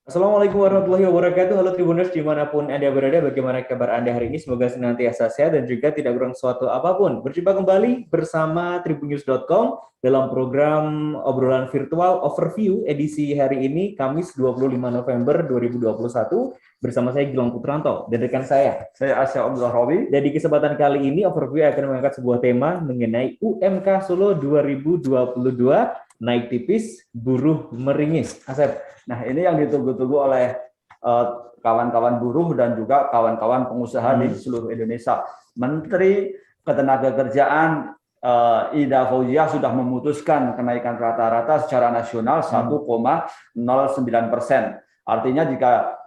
Assalamualaikum warahmatullahi wabarakatuh. Halo Tribuners dimanapun Anda berada, bagaimana kabar Anda hari ini? Semoga senantiasa sehat dan juga tidak kurang suatu apapun. Berjumpa kembali bersama tribunnews.com dalam program obrolan virtual overview edisi hari ini, Kamis 25 November 2021, bersama saya Gilang Putranto dan rekan saya Asya Abdullah Rawi. Dan di kesempatan kali ini overview akan mengangkat sebuah tema mengenai UMK Solo 2022, naik tipis, buruh meringis. Asep. Nah, ini yang ditunggu-tunggu oleh kawan-kawan buruh dan juga kawan-kawan pengusaha di seluruh Indonesia. Menteri Ketenagakerjaan Ida Fauziah sudah memutuskan kenaikan rata-rata secara nasional 1,09%. Artinya jika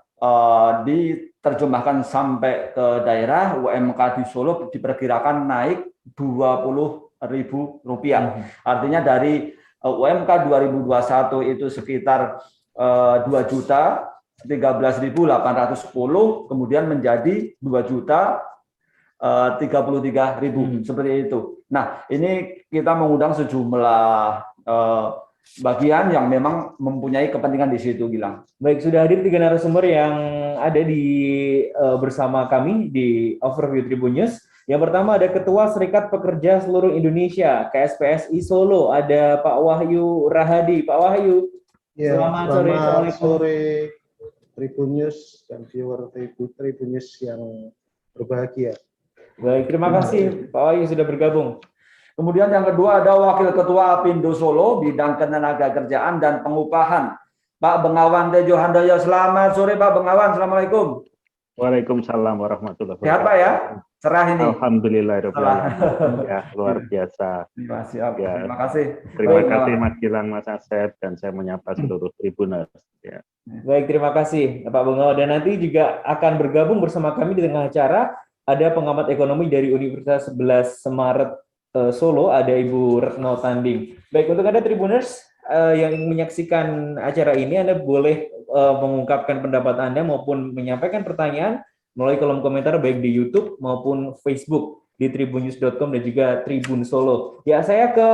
diterjemahkan sampai ke daerah, UMK di Solo diperkirakan naik Rp20.000. Artinya dari UMK 2021 itu sekitar 2.013.810, kemudian menjadi 2.033.000, seperti itu. Nah, ini kita mengundang sejumlah bagian yang memang mempunyai kepentingan di situ, Gilang. Baik, sudah hadir 3 narasumber yang ada bersama kami di Overview Tribun News. Yang pertama ada Ketua Serikat Pekerja Seluruh Indonesia KSPSI Solo, ada Pak Wahyu Rahadi. Pak Wahyu, ya, selamat sore Tribun News dan viewer Tribun News yang berbahagia. Baik, terima kasih Pak Wahyu sudah bergabung. Kemudian yang kedua ada Wakil Ketua Apindo Solo bidang ketenagakerjaan dan pengupahan, Pak Bengawan Tejo Handoyo. Selamat sore Pak Bengawan, Assalamualaikum. Waalaikumsalam warahmatullahi wabarakatuh. Sehat Pak ya? Cerah ini. Alhamdulillah. Ya, luar biasa. Ya. Terima kasih. Terima kasih Mas Gilang, Mas Asep, dan saya menyapa seluruh Tribuners. Ya. Baik, terima kasih Pak Bengawan. Dan nanti juga akan bergabung bersama kami di tengah acara ada pengamat ekonomi dari Universitas 11 Maret Solo, ada Ibu Retno Tanding. Baik, untuk Anda Tribuners yang ingin menyaksikan acara ini, Anda boleh mengungkapkan pendapat Anda maupun menyampaikan pertanyaan melalui kolom komentar baik di YouTube maupun Facebook di tribunnews.com dan juga Tribun Solo. Ya, saya ke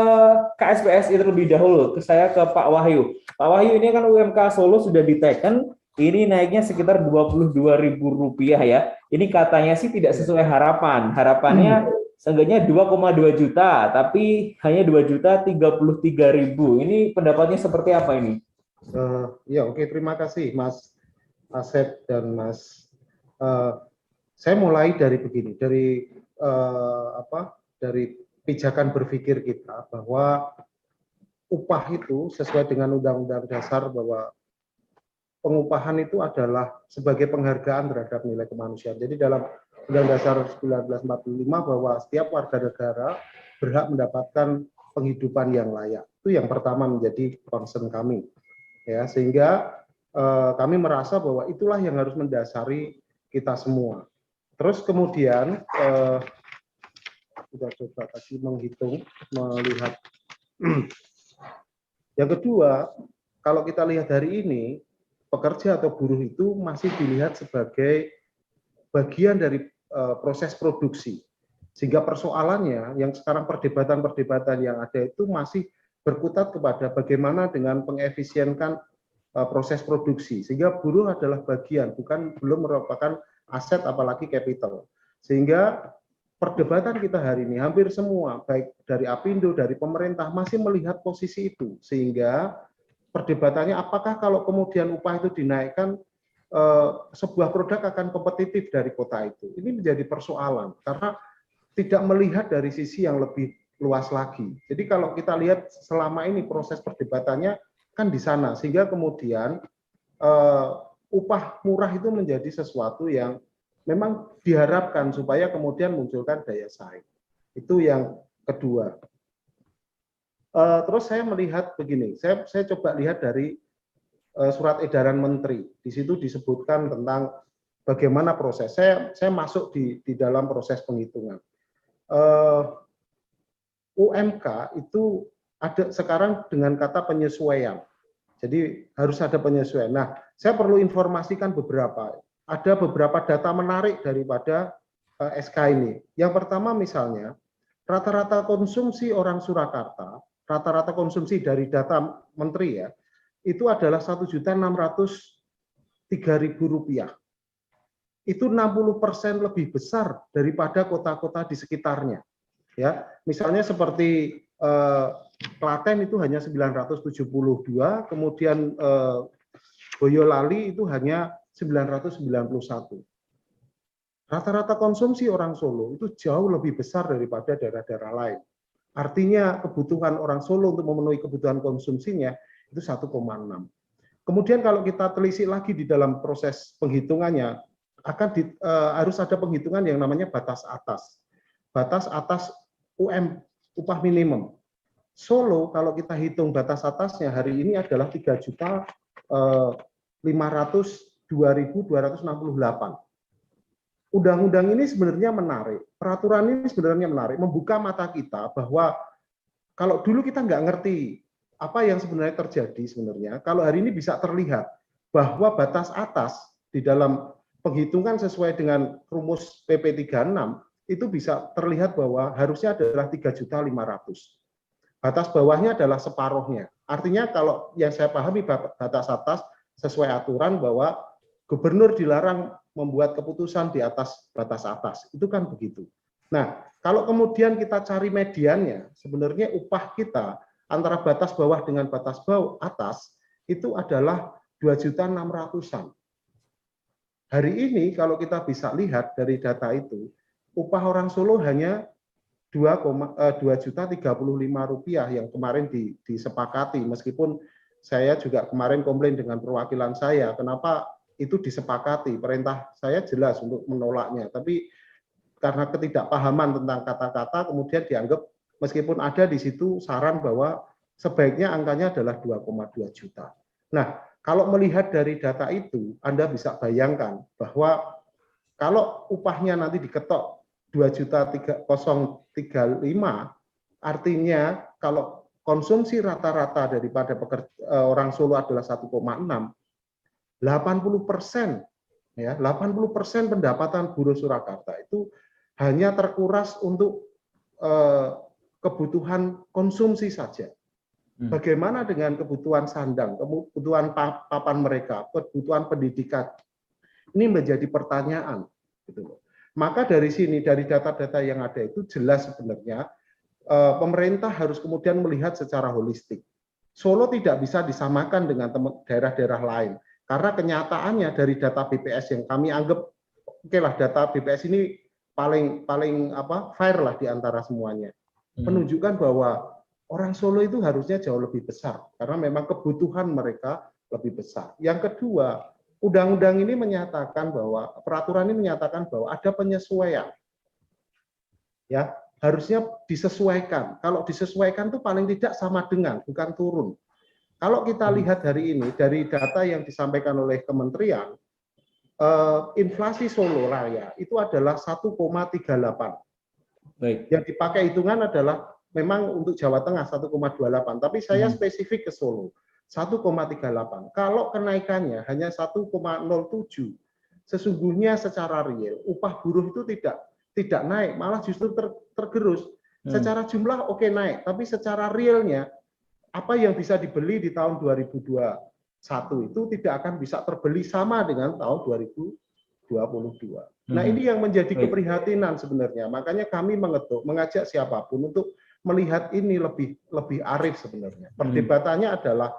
KSPSI terlebih dahulu. Saya ke Pak Wahyu. Pak Wahyu, ini kan UMK Solo sudah diteken, ini naiknya sekitar Rp22.000 ya. Ini katanya sih tidak sesuai harapan. Harapannya seenggaknya 2,2 juta, tapi hanya 2.033.000. Ini pendapatnya seperti apa ini? Ya, oke, terima kasih Mas Asep dan Mas. Saya mulai dari begini, dari pijakan berpikir kita bahwa upah itu sesuai dengan Undang-Undang Dasar bahwa pengupahan itu adalah sebagai penghargaan terhadap nilai kemanusiaan. Jadi dalam Undang-Undang Dasar 1945 bahwa setiap warga negara berhak mendapatkan penghidupan yang layak. Itu yang pertama menjadi concern kami. Ya, sehingga kami merasa bahwa itulah yang harus mendasari kita semua. Terus kemudian sudah coba tadi menghitung, melihat. Yang kedua, kalau kita lihat hari ini, pekerja atau buruh itu masih dilihat sebagai bagian dari proses produksi. Sehingga persoalannya yang sekarang perdebatan-perdebatan yang ada itu masih berkutat kepada bagaimana dengan pengefisienkan proses produksi. Sehingga buruh adalah bagian, belum merupakan aset apalagi capital. Sehingga perdebatan kita hari ini hampir semua, baik dari Apindo, dari pemerintah, masih melihat posisi itu. Sehingga perdebatannya apakah kalau kemudian upah itu dinaikkan, sebuah produk akan kompetitif dari kota itu. Ini menjadi persoalan, karena tidak melihat dari sisi yang lebih luas lagi. Jadi kalau kita lihat selama ini proses perdebatannya kan di sana, sehingga kemudian upah murah itu menjadi sesuatu yang memang diharapkan supaya kemudian munculkan daya saing. Itu yang kedua. Terus saya melihat begini, saya coba lihat dari surat edaran menteri. Di situ disebutkan tentang bagaimana proses. Saya masuk di dalam proses penghitungan. UMK itu ada sekarang dengan kata penyesuaian. Jadi harus ada penyesuaian. Nah, saya perlu informasikan beberapa. Ada beberapa data menarik daripada SK ini. Yang pertama misalnya, rata-rata konsumsi orang Surakarta, rata-rata konsumsi dari data menteri ya, itu adalah 1.600 Rp3.000. Itu 60% lebih besar daripada kota-kota di sekitarnya. Ya, misalnya seperti Klaten itu hanya 972, kemudian Boyolali itu hanya 991. Rata-rata konsumsi orang Solo itu jauh lebih besar daripada daerah-daerah lain. Artinya kebutuhan orang Solo untuk memenuhi kebutuhan konsumsinya itu 1,6. Kemudian kalau kita telisik lagi di dalam proses penghitungannya, harus ada penghitungan yang namanya batas atas. Batas atas upah minimum. Solo kalau kita hitung batas atasnya hari ini adalah 3.502.268. Undang-undang ini sebenarnya menarik, peraturan ini sebenarnya menarik, membuka mata kita bahwa kalau dulu kita nggak ngerti apa yang sebenarnya terjadi sebenarnya, kalau hari ini bisa terlihat bahwa batas atas di dalam penghitungan sesuai dengan rumus PP 36 itu bisa terlihat bahwa harusnya adalah 3.500.000. Batas bawahnya adalah separuhnya. Artinya kalau yang saya pahami batas atas sesuai aturan bahwa gubernur dilarang membuat keputusan di atas batas atas. Itu kan begitu. Nah, kalau kemudian kita cari mediannya, sebenarnya upah kita antara batas bawah dengan batas bawah atas itu adalah 2.600.000-an. Hari ini kalau kita bisa lihat dari data itu, upah orang Solo hanya Rp2.035.000 yang kemarin disepakati, meskipun saya juga kemarin komplain dengan perwakilan saya, kenapa itu disepakati, perintah saya jelas untuk menolaknya, tapi karena ketidakpahaman tentang kata-kata kemudian dianggap meskipun ada di situ saran bahwa sebaiknya angkanya adalah 2,2 juta. Nah, kalau melihat dari data itu, Anda bisa bayangkan bahwa kalau upahnya nanti diketok 2.035, artinya kalau konsumsi rata-rata daripada orang Solo adalah 1,6, 80%, ya 80% pendapatan buruh Surakarta itu hanya terkuras untuk kebutuhan konsumsi saja. Bagaimana dengan kebutuhan sandang, kebutuhan papan mereka, kebutuhan pendidikan? Ini menjadi pertanyaan, gitu. Maka dari sini, dari data-data yang ada itu jelas sebenarnya pemerintah harus kemudian melihat secara holistik. Solo tidak bisa disamakan dengan daerah-daerah lain. Karena kenyataannya dari data BPS yang kami anggap, oke lah data BPS ini paling fair lah di antara semuanya. Menunjukkan bahwa orang Solo itu harusnya jauh lebih besar karena memang kebutuhan mereka lebih besar. Yang kedua, undang-undang ini menyatakan bahwa peraturan ini menyatakan bahwa ada penyesuaian. Ya, harusnya disesuaikan. Kalau disesuaikan itu paling tidak sama dengan, bukan turun. Kalau kita lihat hari ini, dari data yang disampaikan oleh kementerian, inflasi Solo Raya itu adalah 1,38. Baik. Yang dipakai hitungan adalah memang untuk Jawa Tengah 1,28, tapi saya spesifik ke Solo 1,38. Kalau kenaikannya hanya 1,07, sesungguhnya secara real upah buruh itu tidak naik, malah justru tergerus. Secara jumlah oke naik, tapi secara realnya apa yang bisa dibeli di tahun 2021 itu tidak akan bisa terbeli sama dengan tahun 2022. Nah, ini yang menjadi keprihatinan sebenarnya. Makanya kami mengajak siapapun untuk melihat ini lebih arif sebenarnya. Perdebatannya adalah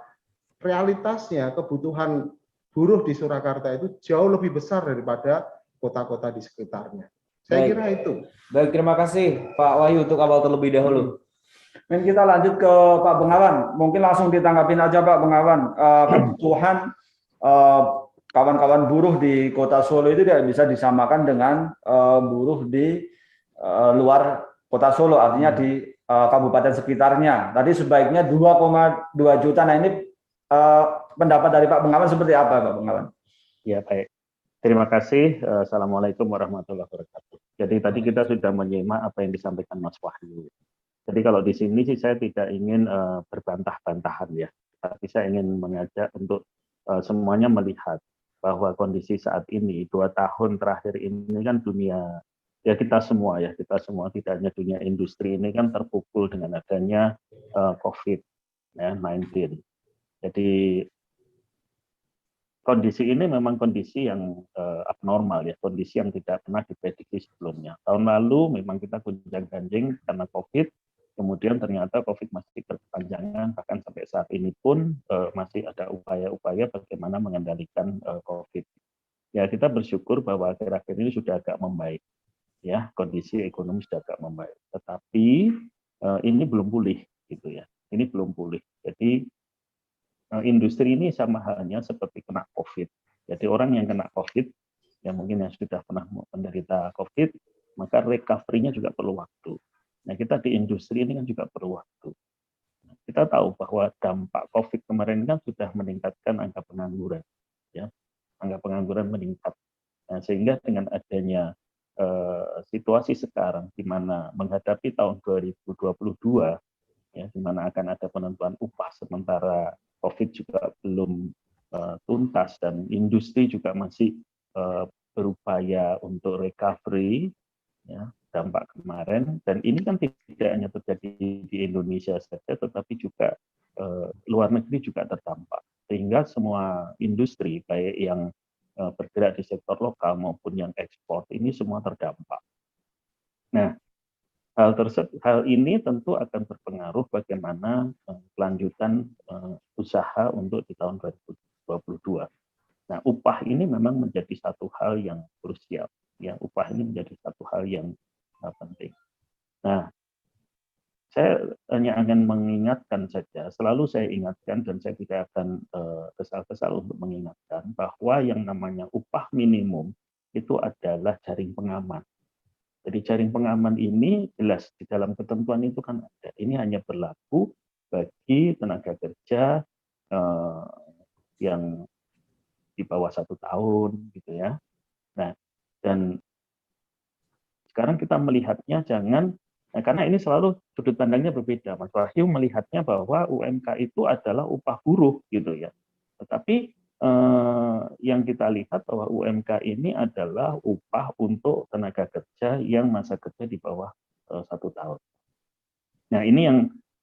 realitasnya kebutuhan buruh di Surakarta itu jauh lebih besar daripada kota-kota di sekitarnya. Saya kira itu. Baik, terima kasih Pak Wahyu untuk awal terlebih dahulu. Kita lanjut ke Pak Bengawan. Mungkin langsung ditanggapin aja Pak Bengawan. Kebutuhan kawan-kawan buruh di Kota Solo itu tidak bisa disamakan dengan buruh di luar Kota Solo, artinya di kabupaten sekitarnya. Tadi sebaiknya 2,2 juta. Nah, ini pendapat dari Pak Bengawan seperti apa, Pak Bengawan? Ya, baik. Terima kasih. Assalamualaikum warahmatullahi wabarakatuh. Jadi tadi kita sudah menyimak apa yang disampaikan Mas Wahyu. Jadi kalau di sini sih saya tidak ingin berbantah-bantahan ya, tapi saya ingin mengajak untuk semuanya melihat bahwa kondisi saat ini 2 tahun terakhir ini kan dunia ya kita semua tidak hanya dunia industri ini kan terpukul dengan adanya COVID-19. Jadi kondisi ini memang kondisi yang abnormal ya, kondisi yang tidak pernah diprediksi sebelumnya. Tahun lalu memang kita gonjang-ganjing karena COVID, kemudian ternyata COVID masih berkepanjangan, bahkan sampai saat ini pun masih ada upaya-upaya bagaimana mengendalikan COVID. Ya, kita bersyukur bahwa akhir-akhir ini sudah agak membaik, ya, kondisi ekonomi sudah agak membaik. Tetapi ini belum pulih, gitu ya. Ini belum pulih. Jadi industri ini sama halnya seperti kena COVID. Jadi orang yang kena COVID, yang mungkin yang sudah pernah menderita COVID, maka recovery-nya juga perlu waktu. Nah, kita di industri ini kan juga perlu waktu. Kita tahu bahwa dampak COVID kemarin kan sudah meningkatkan angka pengangguran, ya, angka pengangguran meningkat. Nah, sehingga dengan adanya situasi sekarang, di mana menghadapi tahun 2022, ya, di mana akan ada penentuan upah sementara COVID juga belum tuntas dan industri juga masih berupaya untuk recovery, ya, dampak kemarin, dan ini kan tidak hanya terjadi di Indonesia saja, tetapi juga luar negeri juga terdampak, sehingga semua industri baik yang bergerak di sektor lokal maupun yang ekspor ini semua terdampak. Nah, hal ini tentu akan berpengaruh bagaimana kelanjutan usaha untuk di tahun 2022. Nah, upah ini memang menjadi satu hal yang krusial, ya, upah ini menjadi satu hal yang penting. Nah, saya hanya akan mengingatkan saja, selalu saya ingatkan dan saya tidak akan kesal-kesal untuk mengingatkan bahwa yang namanya upah minimum itu adalah jaring pengaman. Jadi jaring pengaman ini jelas di dalam ketentuan itu kan ada. Ini hanya berlaku bagi tenaga kerja yang di bawah 1 tahun, gitu ya. Nah, dan sekarang kita melihatnya karena ini selalu sudut pandangnya berbeda. Mas Wahyu melihatnya bahwa UMK itu adalah upah buruh, gitu ya. Tetapi yang kita lihat bahwa UMK ini adalah upah untuk tenaga kerja yang masa kerja di bawah 1 tahun. Nah, ini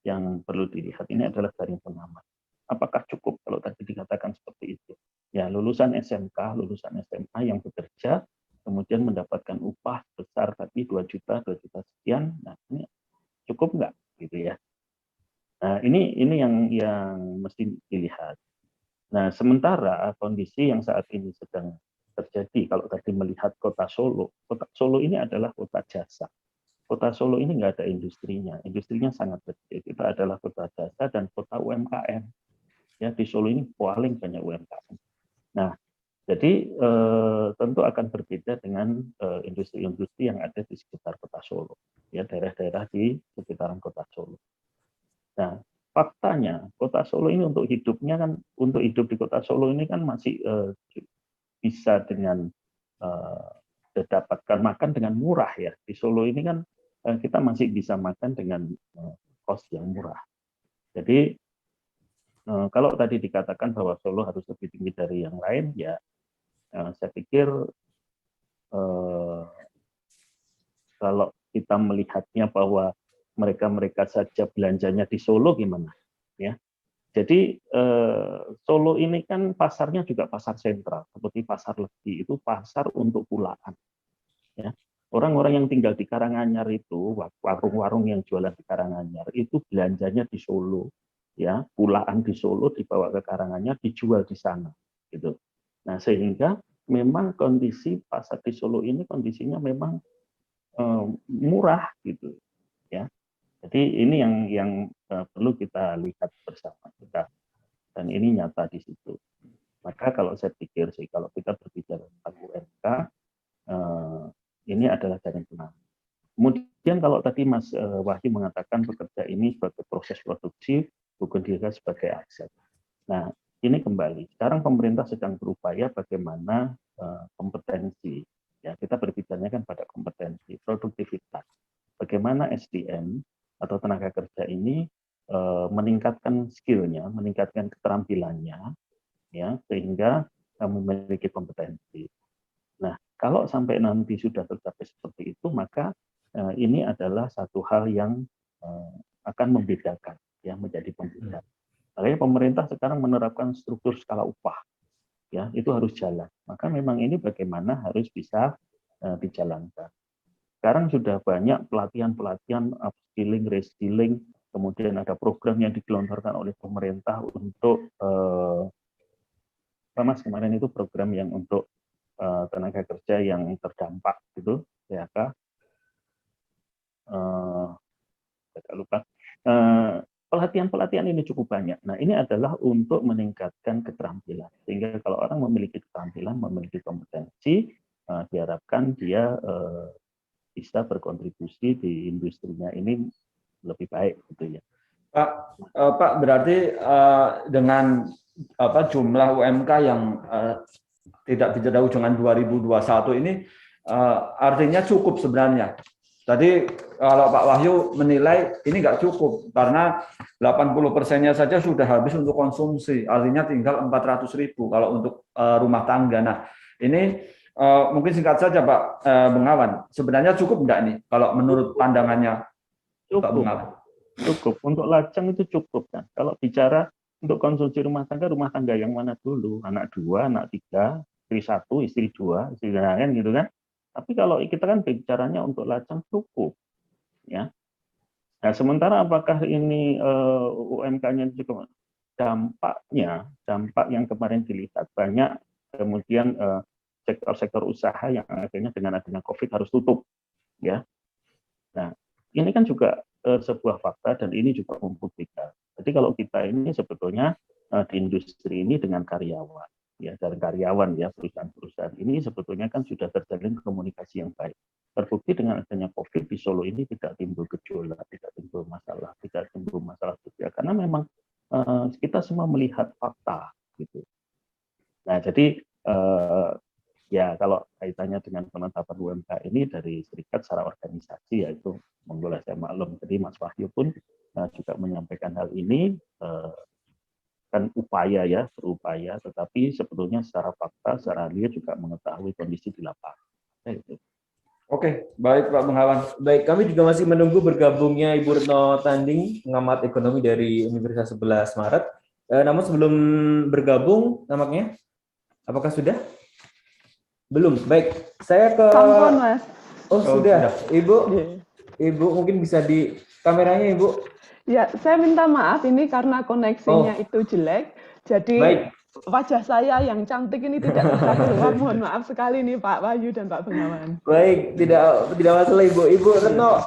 yang perlu dilihat, ini adalah jaring pengaman. Apakah cukup kalau tadi dikatakan seperti itu? Ya, lulusan SMK, lulusan SMA yang bekerja, kemudian mendapatkan upah besar tadi 2 juta sekian, nah ini cukup nggak, gitu ya? Nah, ini yang mesti dilihat. Nah, sementara kondisi yang saat ini sedang terjadi, kalau tadi melihat kota Solo ini adalah kota jasa. Kota Solo ini nggak ada industrinya sangat kecil. Itu adalah kota jasa dan kota UMKM. Ya, di Solo ini paling banyak UMKM. Nah, jadi tentu akan berbeda dengan industri-industri yang ada di sekitar kota Solo, ya, daerah-daerah di sekitaran kota Solo. Nah, faktanya kota Solo ini untuk hidup di kota Solo ini kan masih bisa dengan mendapatkan makan dengan murah, ya. Di Solo ini kan kita masih bisa makan dengan cost yang murah. Jadi kalau tadi dikatakan bahwa Solo harus lebih tinggi dari yang lain, ya saya pikir kalau kita melihatnya bahwa mereka saja belanjanya di Solo gimana, ya. Jadi Solo ini kan pasarnya juga pasar sentral, seperti pasar Legi itu pasar untuk pulaan, ya. Orang-orang yang tinggal di Karanganyar itu, warung-warung yang jualan di Karanganyar itu belanjanya di Solo, ya, pulaan di Solo dibawa ke Karanganyar dijual di sana, gitu. Nah, sehingga memang kondisi pasar di Solo ini kondisinya memang murah, gitu, ya. Jadi ini yang perlu kita lihat bersama kita, dan ini nyata di situ. Maka kalau saya pikir sih, kalau kita berbicara tentang UMK, ini adalah jaring pengaman. Kemudian kalau tadi Mas Wahyu mengatakan bekerja ini sebagai proses produksi, bukan juga sebagai aset. Nah, ini kembali. Sekarang pemerintah sedang berupaya bagaimana kompetensi. Ya, kita berbicaranya kan pada kompetensi, produktivitas. Bagaimana SDM atau tenaga kerja ini meningkatkan skill-nya, meningkatkan keterampilannya, ya, sehingga memiliki kompetensi. Nah, kalau sampai nanti sudah tercapai seperti itu, maka ini adalah satu hal yang akan membedakan, ya, menjadi pembeda. Makanya pemerintah sekarang menerapkan struktur skala upah. ya itu harus jalan. Maka memang ini bagaimana harus bisa dijalankan. Sekarang sudah banyak pelatihan-pelatihan upskilling, reskilling, kemudian ada program yang digelontorkan oleh pemerintah untuk Mas kemarin itu program yang untuk tenaga kerja yang terdampak gitu, PHK. Saya lupa. Pelatihan-pelatihan ini cukup banyak. Nah, ini adalah untuk meningkatkan keterampilan. Sehingga kalau orang memiliki keterampilan, memiliki kompetensi, diharapkan dia bisa berkontribusi di industrinya ini lebih baik gitu ya. Pak, berarti dengan jumlah UMK yang tidak jauh dengan 2021 ini artinya cukup sebenarnya. Tadi kalau Pak Wahyu menilai ini nggak cukup karena 80%-nya saja sudah habis untuk konsumsi, artinya tinggal 400.000 kalau untuk rumah tangga. Nah, ini mungkin singkat saja Pak Bengawan, sebenarnya cukup nggak nih kalau menurut pandangannya Pak Bengawan? Cukup, untuk lajang itu cukup kan. Kalau bicara untuk konsumsi rumah tangga yang mana dulu? Anak 2, anak 3, istri 1, istri 2, istri lain gitu kan. Tapi kalau kita kan bicaranya untuk lajang cukup, ya. Nah, sementara apakah ini UMK-nya cukup? Dampak yang kemarin dilihat banyak, kemudian sektor-sektor usaha yang akhirnya dengan adanya COVID harus tutup, ya. Nah, ini kan juga sebuah fakta dan ini juga membuktikan. Jadi kalau kita ini sebetulnya di industri ini dengan karyawan, ya dari karyawan ya perusahaan-perusahaan ini sebetulnya kan sudah terjalin komunikasi yang baik. Terbukti dengan adanya COVID di Solo ini tidak timbul gejolak, tidak timbul masalah juga karena memang kita semua melihat fakta gitu. Nah jadi ya kalau kaitannya dengan penetapan UMK ini dari serikat secara organisasi yaitu monggo saya maklum. Jadi Mas Wahyu pun juga menyampaikan hal ini kan berupaya, tetapi sebetulnya secara fakta, secara real juga mengetahui kondisi di lapangan. Oke, baik Pak Bengawan. Baik, kami juga masih menunggu bergabungnya Ibu Retno Tanding, pengamat ekonomi dari Universitas 11 Maret. Namun sebelum bergabung, nampaknya, apakah sudah? Belum. Baik, saya ke. Sampun, Mas. Oh sudah, Ibu. Ibu mungkin bisa di kameranya, Ibu. Ya, saya minta maaf ini karena koneksinya itu jelek. Jadi baik. Wajah saya yang cantik ini tidak bisa keluar. Mohon maaf sekali nih Pak Wahyu dan Pak Bengawan. Baik, tidak masalah Ibu. Ibu Retno,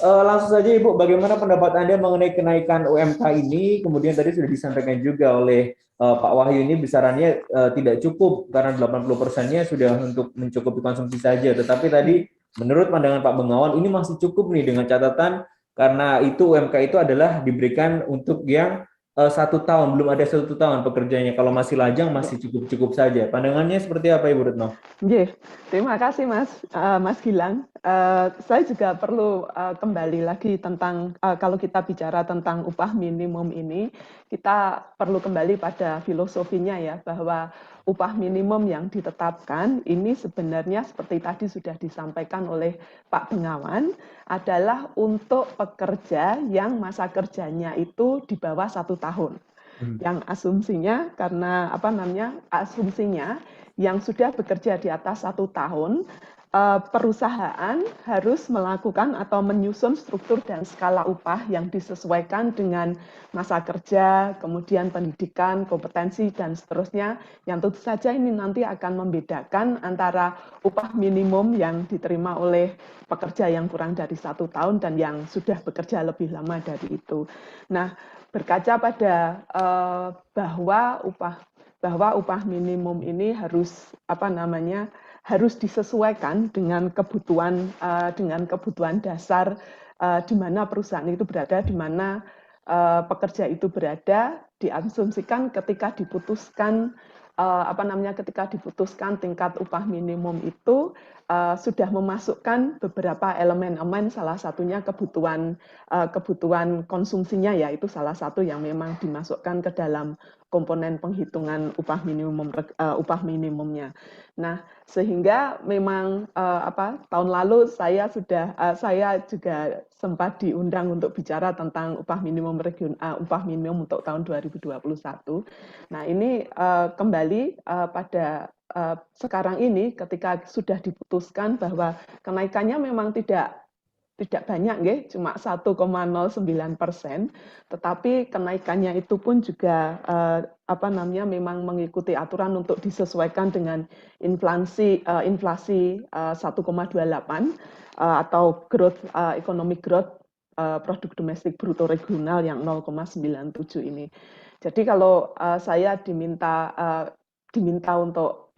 langsung saja Ibu, bagaimana pendapat Anda mengenai kenaikan UMK ini? Kemudian tadi sudah disampaikan juga oleh Pak Wahyu ini besarannya tidak cukup karena 80%-nya sudah untuk mencukupi konsumsi saja. Tetapi tadi menurut pandangan Pak Bengawan ini masih cukup nih dengan catatan karena itu UMK itu adalah diberikan untuk yang 1 tahun, belum ada 1 tahun pekerjaannya. Kalau masih lajang masih cukup saja. Pandangannya seperti apa Ibu Retno? Terima kasih Mas Gilang. Saya juga perlu kembali lagi tentang kalau kita bicara tentang upah minimum ini, kita perlu kembali pada filosofinya ya, bahwa upah minimum yang ditetapkan ini sebenarnya seperti tadi sudah disampaikan oleh Pak Bengawan adalah untuk pekerja yang masa kerjanya itu di bawah 1 tahun. Yang asumsinya karena asumsinya yang sudah bekerja di atas 1 tahun, perusahaan harus melakukan atau menyusun struktur dan skala upah yang disesuaikan dengan masa kerja, kemudian pendidikan, kompetensi, dan seterusnya, yang tentu saja ini nanti akan membedakan antara upah minimum yang diterima oleh pekerja yang kurang dari 1 tahun dan yang sudah bekerja lebih lama dari itu. Nah, berkaca pada bahwa upah minimum ini harus harus disesuaikan dengan kebutuhan dasar di mana perusahaan itu berada, di mana pekerja itu berada, diasumsikan ketika diputuskan tingkat upah minimum itu sudah memasukkan beberapa elemen-elemen, salah satunya kebutuhan konsumsinya, yaitu salah satu yang memang dimasukkan ke dalam komponen penghitungan upah minimumnya. Nah, sehingga memang tahun lalu saya juga sempat diundang untuk bicara tentang upah minimum untuk tahun 2021. Nah, ini kembali pada sekarang ini ketika sudah diputuskan bahwa kenaikannya memang tidak banyak, cuma 1,09%, tetapi kenaikannya itu pun juga memang mengikuti aturan untuk disesuaikan dengan inflasi 1,28 atau economic growth produk domestik bruto regional yang 0,97 ini. Jadi kalau saya diminta untuk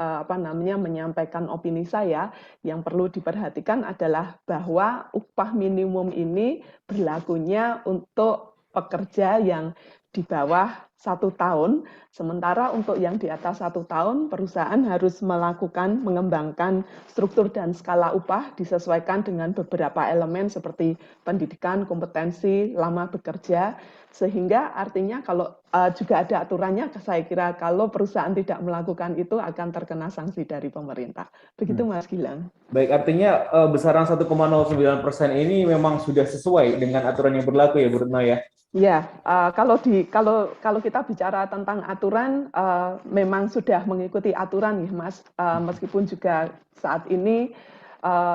menyampaikan opini saya, yang perlu diperhatikan adalah bahwa upah minimum ini berlakunya untuk pekerja yang di bawah 1 tahun, sementara untuk yang di atas 1 tahun, perusahaan harus mengembangkan struktur dan skala upah disesuaikan dengan beberapa elemen seperti pendidikan, kompetensi, lama bekerja, sehingga artinya kalau juga ada aturannya, saya kira kalau perusahaan tidak melakukan itu akan terkena sanksi dari pemerintah. Begitu Mas Gilang. Baik, artinya besaran 1,09% ini memang sudah sesuai dengan aturan yang berlaku ya Bu Retno ya? Ya, kalau kita bicara tentang aturan, memang sudah mengikuti aturan ya Mas, meskipun juga saat ini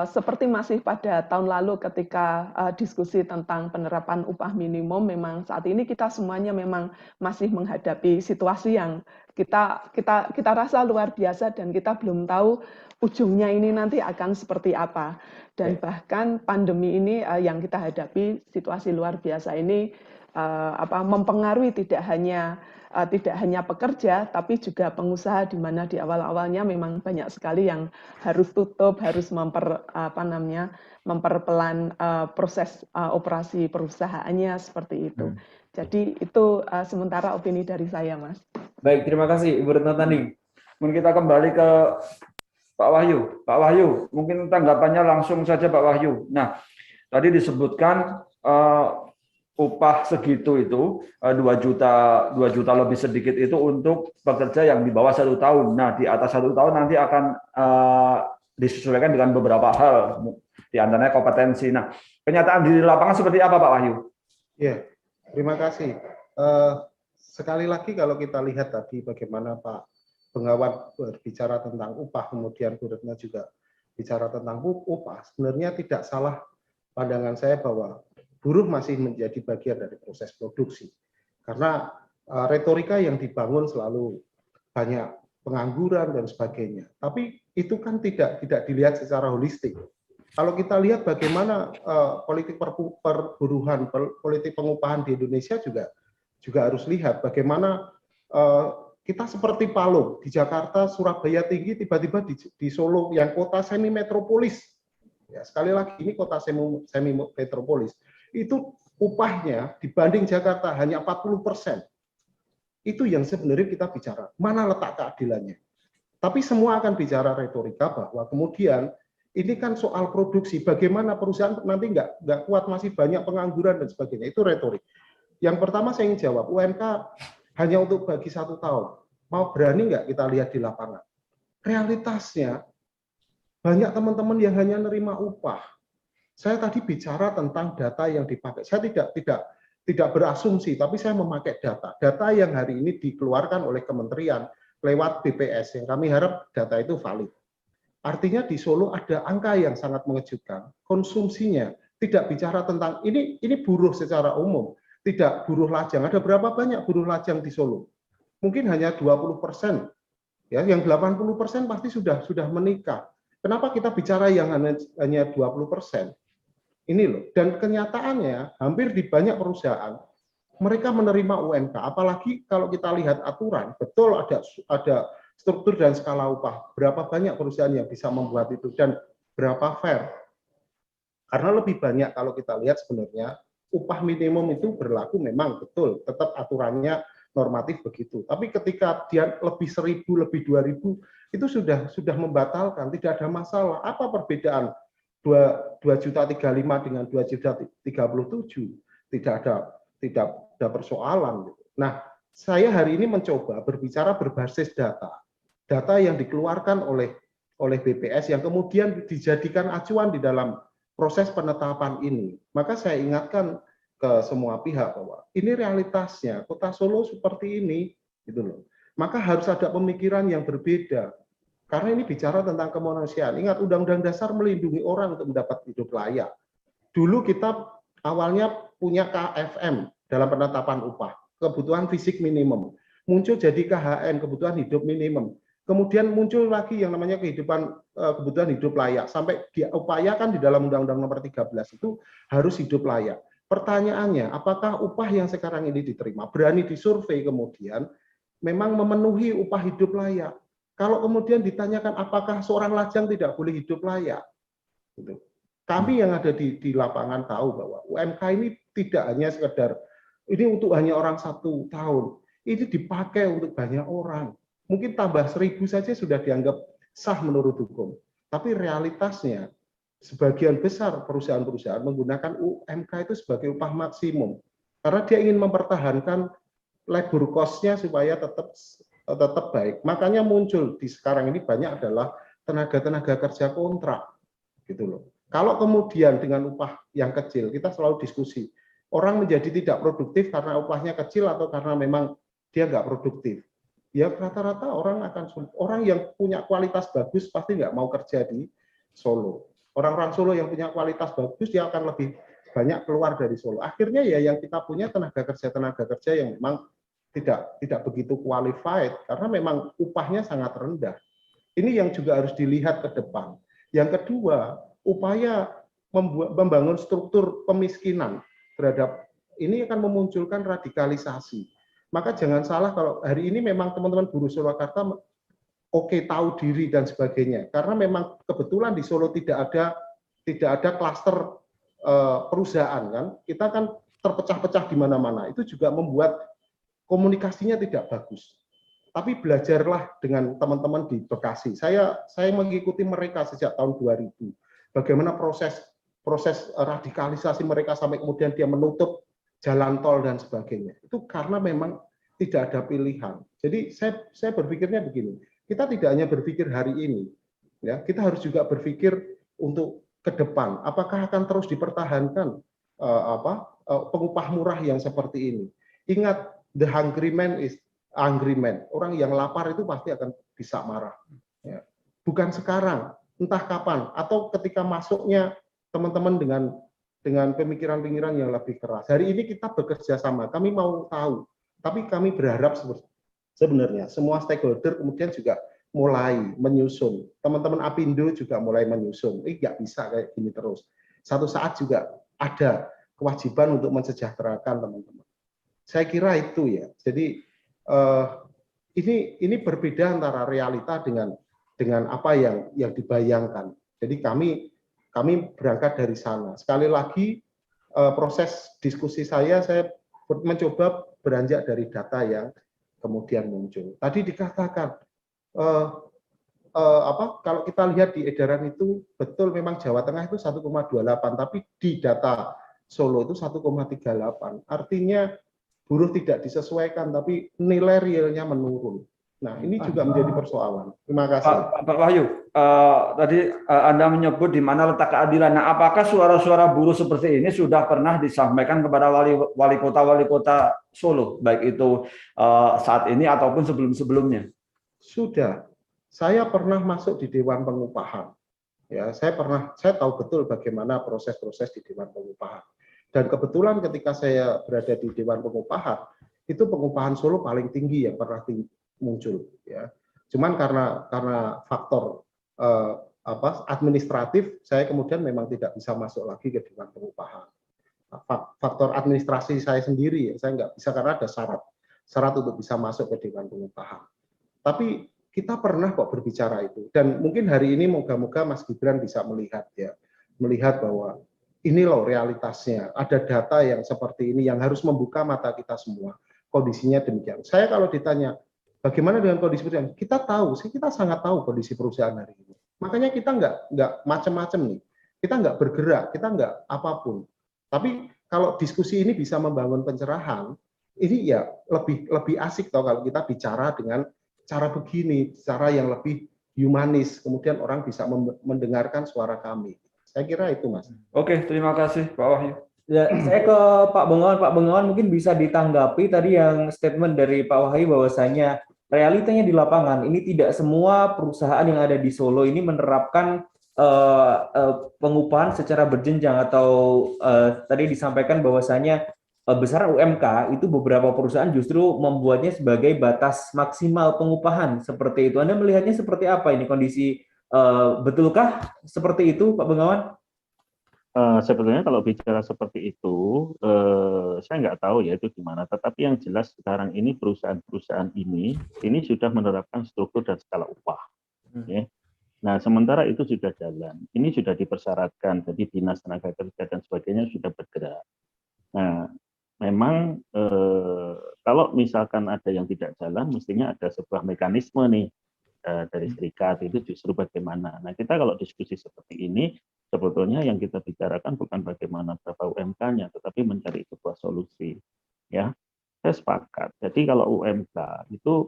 seperti masih pada tahun lalu ketika diskusi tentang penerapan upah minimum, memang saat ini kita semuanya memang masih menghadapi situasi yang kita rasa luar biasa dan kita belum tahu ujungnya ini nanti akan seperti apa. Dan bahkan pandemi ini yang kita hadapi, situasi luar biasa ini mempengaruhi tidak hanya pekerja, tapi juga pengusaha, di mana di awal-awalnya memang banyak sekali yang harus tutup, harus memperpelan proses operasi perusahaannya seperti itu. Jadi itu sementara opini dari saya, Mas. Baik, terima kasih Ibu Retno Tanding. Mungkin kita kembali ke Pak Wahyu. Pak Wahyu, mungkin tanggapannya langsung saja Pak Wahyu. Nah, tadi disebutkan upah segitu itu 2 juta lebih sedikit itu untuk pekerja yang di bawah 1 tahun. Nah, di atas 1 tahun nanti akan disesuaikan dengan beberapa hal, di antaranya kompetensi. Nah, kenyataan di lapangan seperti apa Pak Wahyu? Ya, terima kasih. Sekali lagi kalau kita lihat tadi bagaimana Pak Bengawan berbicara tentang upah, kemudian Bu Retno juga bicara tentang upah, sebenarnya tidak salah pandangan saya bahwa buruh masih menjadi bagian dari proses produksi. Karena retorika yang dibangun selalu banyak pengangguran dan sebagainya. Tapi itu kan tidak dilihat secara holistik. Kalau kita lihat bagaimana politik perburuhan, politik pengupahan di Indonesia juga harus lihat bagaimana kita seperti Palu di Jakarta, Surabaya tinggi, tiba-tiba di Solo yang kota semi metropolis. Ya, sekali lagi ini kota semi metropolis. Itu upahnya dibanding Jakarta hanya 40%. Itu yang sebenarnya kita bicara, mana letak keadilannya. Tapi semua akan bicara retorika bahwa kemudian ini kan soal produksi, bagaimana perusahaan nanti nggak kuat, masih banyak pengangguran dan sebagainya, itu retorik. Yang pertama saya ingin jawab, UMK hanya untuk bagi 1 tahun. Mau berani nggak kita lihat di lapangan? Realitasnya, banyak teman-teman yang hanya nerima upah. Saya tadi bicara tentang data yang dipakai. Saya tidak berasumsi, tapi saya memakai data. Data yang hari ini dikeluarkan oleh kementerian lewat BPS, yang kami harap data itu valid. Artinya di Solo ada angka yang sangat mengejutkan. Konsumsinya tidak bicara tentang ini buruh secara umum, tidak buruh lajang. Ada berapa banyak buruh lajang di Solo? Mungkin hanya 20%. Ya, yang 80% pasti sudah menikah. Kenapa kita bicara yang hanya 20%? Ini loh, dan kenyataannya hampir di banyak perusahaan mereka menerima UMK, apalagi kalau kita lihat aturan, betul ada struktur dan skala upah, berapa banyak perusahaan yang bisa membuat itu dan berapa fair. Karena lebih banyak kalau kita lihat sebenarnya upah minimum itu berlaku memang betul, tetap aturannya normatif begitu. Tapi ketika dia lebih 1.000, lebih 2.000, itu sudah membatalkan, tidak ada masalah. Apa perbedaan 2.035 dengan 2.037? Tidak ada persoalan. Nah, saya hari ini mencoba berbicara berbasis data yang dikeluarkan oleh BPS yang kemudian dijadikan acuan di dalam proses penetapan ini. Maka saya ingatkan ke semua pihak bahwa ini realitasnya, Kota Solo seperti ini, gitu loh. Maka harus ada pemikiran yang berbeda. Karena ini bicara tentang kemanusiaan. Ingat, Undang-Undang Dasar melindungi orang untuk mendapat hidup layak. Dulu kita awalnya punya KFM dalam penetapan upah, kebutuhan fisik minimum. Muncul jadi KHN, kebutuhan hidup minimum. Kemudian muncul lagi yang namanya kebutuhan hidup layak. Sampai diupayakan di dalam Undang-Undang Nomor 13 itu harus hidup layak. Pertanyaannya, apakah upah yang sekarang ini diterima berani disurvei kemudian memang memenuhi upah hidup layak? Kalau kemudian ditanyakan apakah seorang lajang tidak boleh hidup layak, gitu. Kami yang ada di lapangan tahu bahwa UMK ini tidak hanya sekedar ini untuk hanya orang 1 tahun, ini dipakai untuk banyak orang. Mungkin tambah 1000 saja sudah dianggap sah menurut hukum. Tapi realitasnya sebagian besar perusahaan-perusahaan menggunakan UMK itu sebagai upah maksimum karena dia ingin mempertahankan labor cost-nya supaya tetap baik. Makanya muncul di sekarang ini banyak adalah tenaga kerja kontrak, gitu loh. Kalau kemudian dengan upah yang kecil, kita selalu diskusi, orang menjadi tidak produktif karena upahnya kecil atau karena memang dia nggak produktif. Ya rata-rata orang yang punya kualitas bagus pasti nggak mau kerja di Solo. Orang-orang Solo yang punya kualitas bagus dia akan lebih banyak keluar dari Solo. Akhirnya ya yang kita punya tenaga kerja yang memang tidak begitu qualified karena memang upahnya sangat rendah. Ini yang juga harus dilihat ke depan. Yang kedua, upaya membangun struktur pemiskinan terhadap ini akan memunculkan radikalisasi. Maka jangan salah kalau hari ini memang teman-teman buruh Surakarta oke tahu diri dan sebagainya. Karena memang kebetulan di Solo tidak ada klaster perusahaan kan. Kita kan terpecah-pecah di mana-mana. Itu juga membuat komunikasinya tidak bagus. Tapi belajarlah dengan teman-teman di Bekasi. Saya mengikuti mereka sejak tahun 2000. Bagaimana proses radikalisasi mereka sampai kemudian dia menutup jalan tol dan sebagainya. Itu karena memang tidak ada pilihan. Jadi saya berpikirnya begini, kita tidak hanya berpikir hari ini, ya, kita harus juga berpikir untuk ke depan. Apakah akan terus dipertahankan pengupah murah yang seperti ini? Ingat, the hungry man is angry man. Orang yang lapar itu pasti akan bisa marah. Ya. Bukan sekarang, entah kapan, atau ketika masuknya teman-teman dengan pemikiran-pemikiran yang lebih keras. Hari ini kita bekerja sama, kami mau tahu, tapi kami berharap sebenarnya semua stakeholder kemudian juga mulai menyusun. Teman-teman Apindo juga mulai menyusun. Ini nggak bisa kayak gini terus. Satu saat juga ada kewajiban untuk mensejahterakan teman-teman. Saya kira itu ya. Jadi ini berbeda antara realita dengan apa yang dibayangkan. Jadi kami berangkat dari sana. Sekali lagi proses diskusi saya mencoba beranjak dari data yang kemudian muncul. Tadi dikatakan kalau kita lihat di edaran itu betul memang Jawa Tengah itu 1,28, tapi di data Solo itu 1,38. Artinya buruh tidak disesuaikan, tapi nilai realnya menurun. Nah, ini juga menjadi persoalan. Terima kasih. Pak Wahyu, tadi Anda menyebut di mana letak keadilan. Nah, apakah suara-suara buruh seperti ini sudah pernah disampaikan kepada wali kota Solo, baik itu saat ini ataupun sebelum-sebelumnya? Sudah. Saya pernah masuk di Dewan Pengupahan. Ya, saya tahu betul bagaimana proses-proses di Dewan Pengupahan. Dan kebetulan ketika saya berada di Dewan Pengupahan, itu pengupahan Solo paling tinggi yang pernah muncul, ya. Cuman karena faktor administratif, saya kemudian memang tidak bisa masuk lagi ke Dewan Pengupahan. Faktor administrasi saya sendiri, saya nggak bisa karena ada syarat untuk bisa masuk ke Dewan Pengupahan. Tapi kita pernah kok berbicara itu, dan mungkin hari ini moga-moga Mas Gibran bisa melihat bahwa ini loh realitasnya, ada data yang seperti ini yang harus membuka mata kita semua. Kondisinya demikian. Saya kalau ditanya bagaimana dengan kondisi perusahaan, kita sangat tahu kondisi perusahaan hari ini. Makanya kita nggak macam-macam nih, kita nggak bergerak, kita nggak apapun. Tapi kalau diskusi ini bisa membangun pencerahan, ini ya lebih asik toh kalau kita bicara dengan cara begini, cara yang lebih humanis, kemudian orang bisa mendengarkan suara kami. Saya kira itu, Mas. Oke, terima kasih Pak Wahyu. Ya, saya ke Pak Bengawan. Pak Bengawan mungkin bisa ditanggapi tadi yang statement dari Pak Wahyu bahwasanya realitanya di lapangan ini tidak semua perusahaan yang ada di Solo ini menerapkan pengupahan secara berjenjang atau tadi disampaikan bahwasanya besaran UMK itu beberapa perusahaan justru membuatnya sebagai batas maksimal pengupahan seperti itu. Anda melihatnya seperti apa ini kondisi betulkah seperti itu, Pak Bengawan? Sebetulnya kalau bicara seperti itu, saya nggak tahu ya itu gimana. Tetapi yang jelas sekarang ini perusahaan-perusahaan ini sudah menerapkan struktur dan skala upah. Ya. Nah, sementara itu sudah jalan. Ini sudah dipersyaratkan. Jadi dinas tenaga kerja dan sebagainya sudah bergerak. Nah, memang kalau misalkan ada yang tidak jalan, mestinya ada sebuah mekanisme nih dari serikat itu justru bagaimana. Nah, kita kalau diskusi seperti ini, sebetulnya yang kita bicarakan bukan bagaimana berapa UMK-nya, tetapi mencari sebuah solusi. Ya, saya sepakat. Jadi kalau UMK itu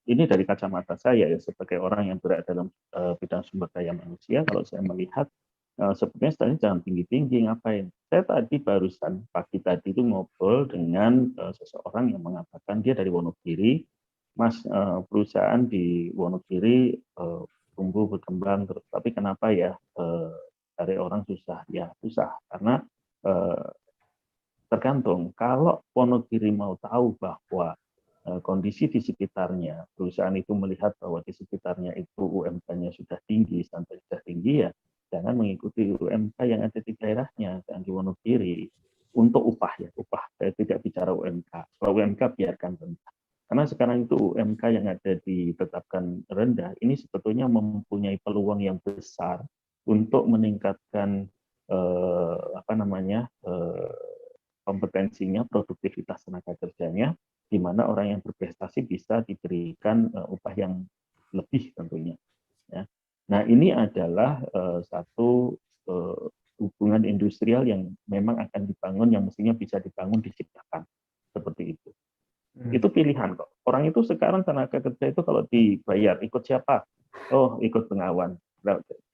ini dari kacamata saya ya sebagai orang yang berada dalam bidang sumber daya manusia, kalau saya melihat sebenarnya standarnya jangan tinggi-tinggi, ngapain. Saya tadi barusan pagi tadi itu ngobrol dengan seseorang yang mengatakan dia dari Wonogiri, Mas, perusahaan di Wonogiri tumbuh berkembang terus, tapi kenapa ya cari orang susah? Ya susah karena tergantung. Kalau Wonogiri mau tahu bahwa kondisi di sekitarnya, perusahaan itu melihat bahwa di sekitarnya itu UMK-nya sudah tinggi, standar sudah tinggi, ya jangan mengikuti UMK yang ada di daerahnya, dan di Wonogiri. Untuk upah ya, upah. Saya tidak bicara UMK. Kalau UMK biarkan rendah. Karena sekarang itu UMK yang ada ditetapkan rendah, ini sebetulnya mempunyai peluang yang besar untuk meningkatkan kompetensinya, produktivitas tenaga kerjanya, di mana orang yang berprestasi bisa diberikan upah yang lebih tentunya. Ya. Nah, ini adalah satu hubungan industrial yang memang akan dibangun, yang mestinya bisa dibangun, diciptakan seperti itu. Itu pilihan kok. Orang itu sekarang tenaga kerja itu kalau dibayar ikut siapa? Oh, ikut Bengawan.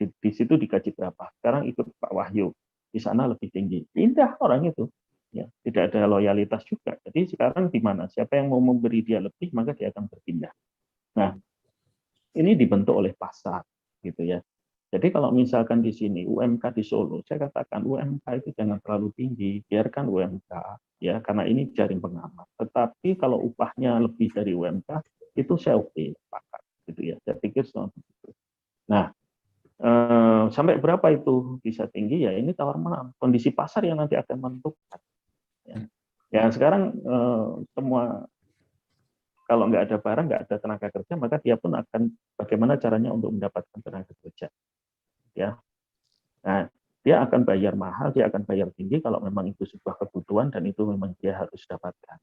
Di situ digaji berapa? Sekarang ikut Pak Wahyu. Di sana lebih tinggi. Pindah orang itu. Ya, tidak ada loyalitas juga. Jadi sekarang di mana? Siapa yang mau memberi dia lebih, maka dia akan berpindah. Nah, ini dibentuk oleh pasar, gitu ya. Jadi kalau misalkan di sini UMK di Solo, saya katakan UMK itu jangan terlalu tinggi, biarkan UMK ya, karena ini jaring pengamat. Tetapi kalau upahnya lebih dari UMK, itu saya oke, sepakat, gitu ya. Saya pikir seperti itu. Nah, sampai berapa itu bisa tinggi ya? Ini tawar menawar, kondisi pasar yang nanti akan menentukan. Ya sekarang semua kalau nggak ada barang, nggak ada tenaga kerja, maka dia pun akan bagaimana caranya untuk mendapatkan tenaga kerja. Ya, nah dia akan bayar mahal, dia akan bayar tinggi kalau memang itu sebuah kebutuhan dan itu memang dia harus dapatkan.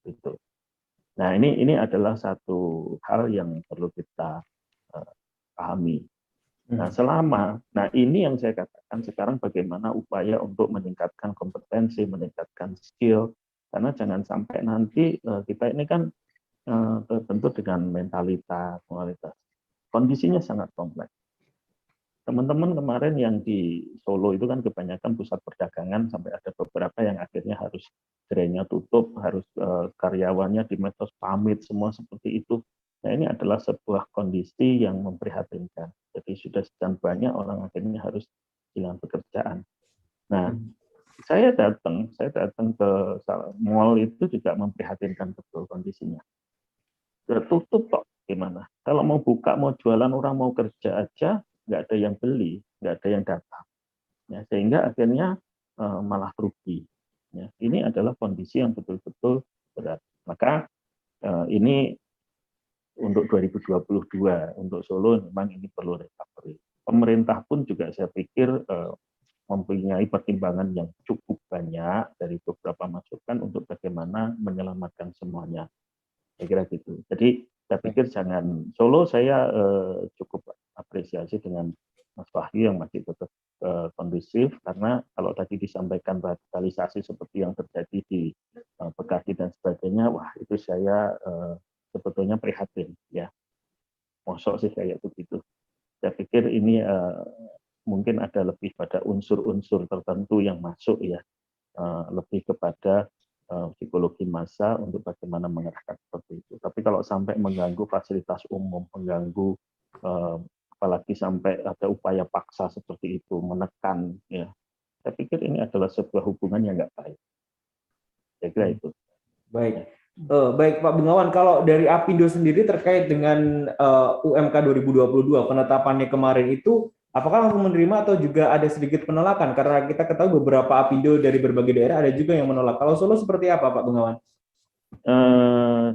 Gitu. Nah ini adalah satu hal yang perlu kita pahami. Nah nah ini yang saya katakan sekarang bagaimana upaya untuk meningkatkan kompetensi, meningkatkan skill, karena jangan sampai nanti kita ini kan terbentuk dengan mentalitas, moralitas. Kondisinya sangat kompleks. Teman-teman kemarin yang di Solo itu kan kebanyakan pusat perdagangan, sampai ada beberapa yang akhirnya harus gerainya tutup, harus karyawannya di medsos pamit, semua seperti itu. Nah ini adalah sebuah kondisi yang memprihatinkan. Jadi sudah sekian banyak orang akhirnya harus hilang pekerjaan. Nah, saya datang ke mall itu juga memprihatinkan betul kondisinya. Tutup kok, gimana? Kalau mau buka, mau jualan, orang mau kerja aja, nggak ada yang beli, nggak ada yang datang. Ya, sehingga akhirnya malah rugi. Ya, ini adalah kondisi yang betul-betul berat. Maka ini untuk 2022, untuk Solo memang ini perlu recovery. Pemerintah pun juga saya pikir mempunyai pertimbangan yang cukup banyak dari beberapa masukan untuk bagaimana menyelamatkan semuanya. Saya kira gitu. Jadi saya pikir jangan Solo, saya cukup apresiasi dengan Mas Wahyu yang masih tetap kondusif, karena kalau tadi disampaikan radikalisasi seperti yang terjadi di Bekasi dan sebagainya, wah itu saya sebetulnya prihatin ya. Mosok sih kayak begitu. Saya pikir ini mungkin ada lebih pada unsur-unsur tertentu yang masuk ya, lebih kepada psikologi massa untuk bagaimana mengerahkan seperti itu. Tapi kalau sampai mengganggu fasilitas umum, mengganggu apalagi sampai ada upaya paksa seperti itu, menekan ya, saya pikir ini adalah sebuah hubungan yang nggak baik. Saya kira itu. Baik. Baik Pak Bengawan, kalau dari Apindo sendiri terkait dengan UMK 2022 penetapannya kemarin itu, apakah langsung menerima atau juga ada sedikit penolakan? Karena kita ketahui beberapa Apindo dari berbagai daerah ada juga yang menolak. Kalau Solo seperti apa Pak Bengawan?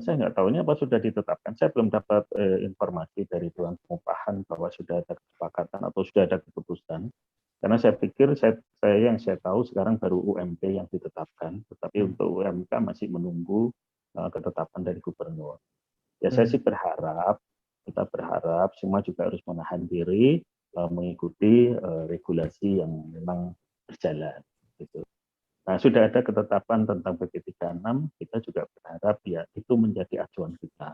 Saya nggak tahu ini apa sudah ditetapkan. Saya belum dapat informasi dari Dewan Pengupahan bahwa sudah ada kesepakatan atau sudah ada keputusan. Karena saya pikir saya yang saya tahu sekarang baru UMP yang ditetapkan, tetapi untuk UMK masih menunggu ketetapan dari gubernur. Ya saya sih berharap, kita berharap semua juga harus menahan diri, mengikuti regulasi yang memang berjalan. Gitu. Nah sudah ada ketetapan tentang PP36, kita juga berharap ya itu menjadi acuan kita.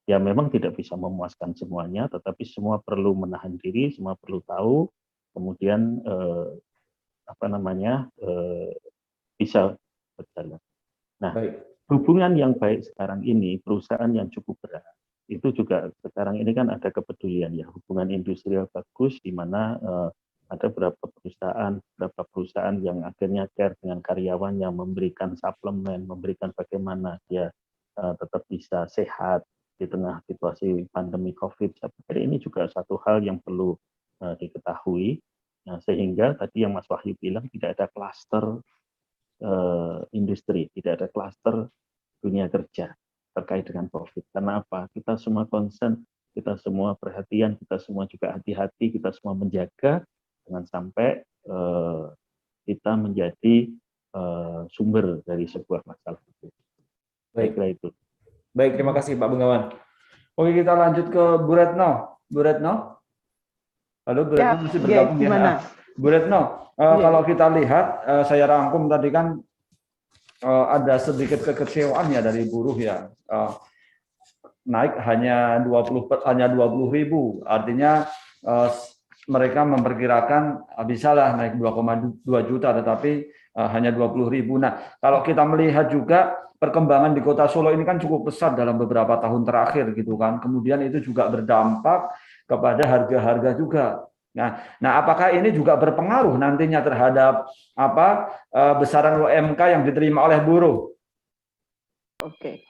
Ya memang tidak bisa memuaskan semuanya, tetapi semua perlu menahan diri, semua perlu tahu, kemudian bisa berjalan. Nah. Baik. Hubungan yang baik sekarang ini, perusahaan yang cukup berat, itu juga sekarang ini kan ada kepedulian ya, hubungan industrial bagus, di mana ada beberapa perusahaan yang akhirnya care dengan karyawannya, memberikan suplemen, memberikan bagaimana dia tetap bisa sehat di tengah situasi pandemi COVID. Saya pikir ini juga satu hal yang perlu diketahui, nah, sehingga tadi yang Mas Wahyu bilang tidak ada klaster industri, tidak ada klaster dunia kerja terkait dengan COVID. Karena apa? Kita semua concern, kita semua perhatian, kita semua juga hati-hati, kita semua menjaga jangan sampai kita menjadi sumber dari sebuah masalah itu. Baik, itu. Baik, terima kasih Pak Bengawan. Oke, kita lanjut ke Bu Retno. Bu Retno? Halo, Bu Retno masih bergabung ya? Bu Retno, kalau kita lihat, saya rangkum tadi kan ada sedikit kekecewaan ya dari buruh ya, naik hanya 20.000, artinya mereka memperkirakan bisalah naik 2,2 juta, tetapi hanya 20.000. Nah, kalau kita melihat juga perkembangan di Kota Solo ini kan cukup pesat dalam beberapa tahun terakhir gitu kan, kemudian itu juga berdampak kepada harga-harga juga. Nah, apakah ini juga berpengaruh nantinya terhadap besaran UMK yang diterima oleh buruh? Oke,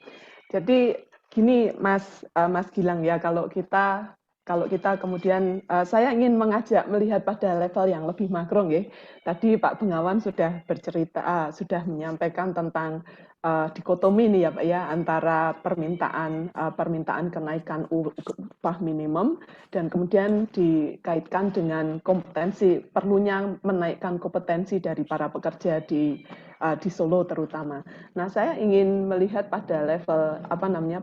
jadi gini Mas Gilang ya, kalau kita kemudian saya ingin mengajak melihat pada level yang lebih makro ya. Tadi Pak Bengawan sudah bercerita, sudah menyampaikan tentang dikotomi ini ya Pak ya, antara permintaan kenaikan upah minimum dan kemudian dikaitkan dengan kompetensi, perlunya menaikkan kompetensi dari para pekerja di Solo terutama. Nah, saya ingin melihat pada level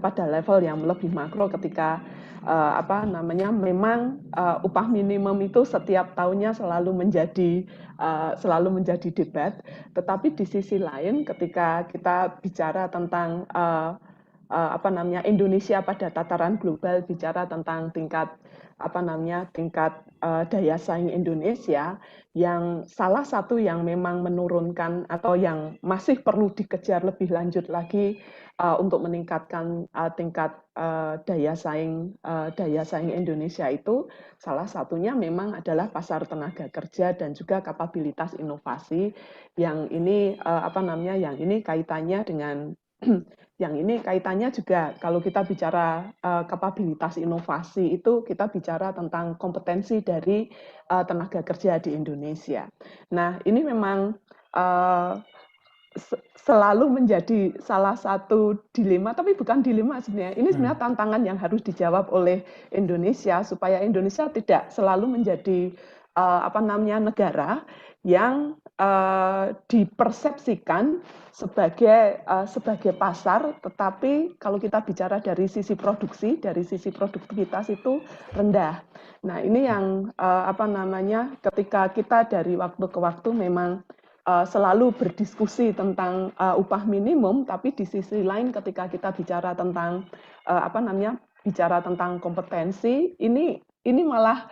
pada level yang lebih makro ketika memang upah minimum itu setiap tahunnya selalu menjadi debat, tetapi di sisi lain ketika kita bicara tentang Indonesia pada tataran global, bicara tentang tingkat daya saing Indonesia, yang salah satu yang memang menurunkan atau yang masih perlu dikejar lebih lanjut lagi untuk meningkatkan tingkat daya saing Indonesia itu salah satunya memang adalah pasar tenaga kerja dan juga kapabilitas inovasi yang ini yang ini kaitannya dengan yang ini kaitannya juga kalau kita bicara kapabilitas inovasi itu kita bicara tentang kompetensi dari tenaga kerja di Indonesia. Nah, ini memang selalu menjadi salah satu dilema, tapi bukan dilema sebenarnya. Ini sebenarnya tantangan yang harus dijawab oleh Indonesia supaya Indonesia tidak selalu menjadi negara yang dipersepsikan sebagai pasar, tetapi kalau kita bicara dari sisi produksi, dari sisi produktivitas itu rendah. Nah, ini yang ketika kita dari waktu ke waktu memang selalu berdiskusi tentang upah minimum, tapi di sisi lain ketika kita bicara tentang bicara tentang kompetensi, ini malah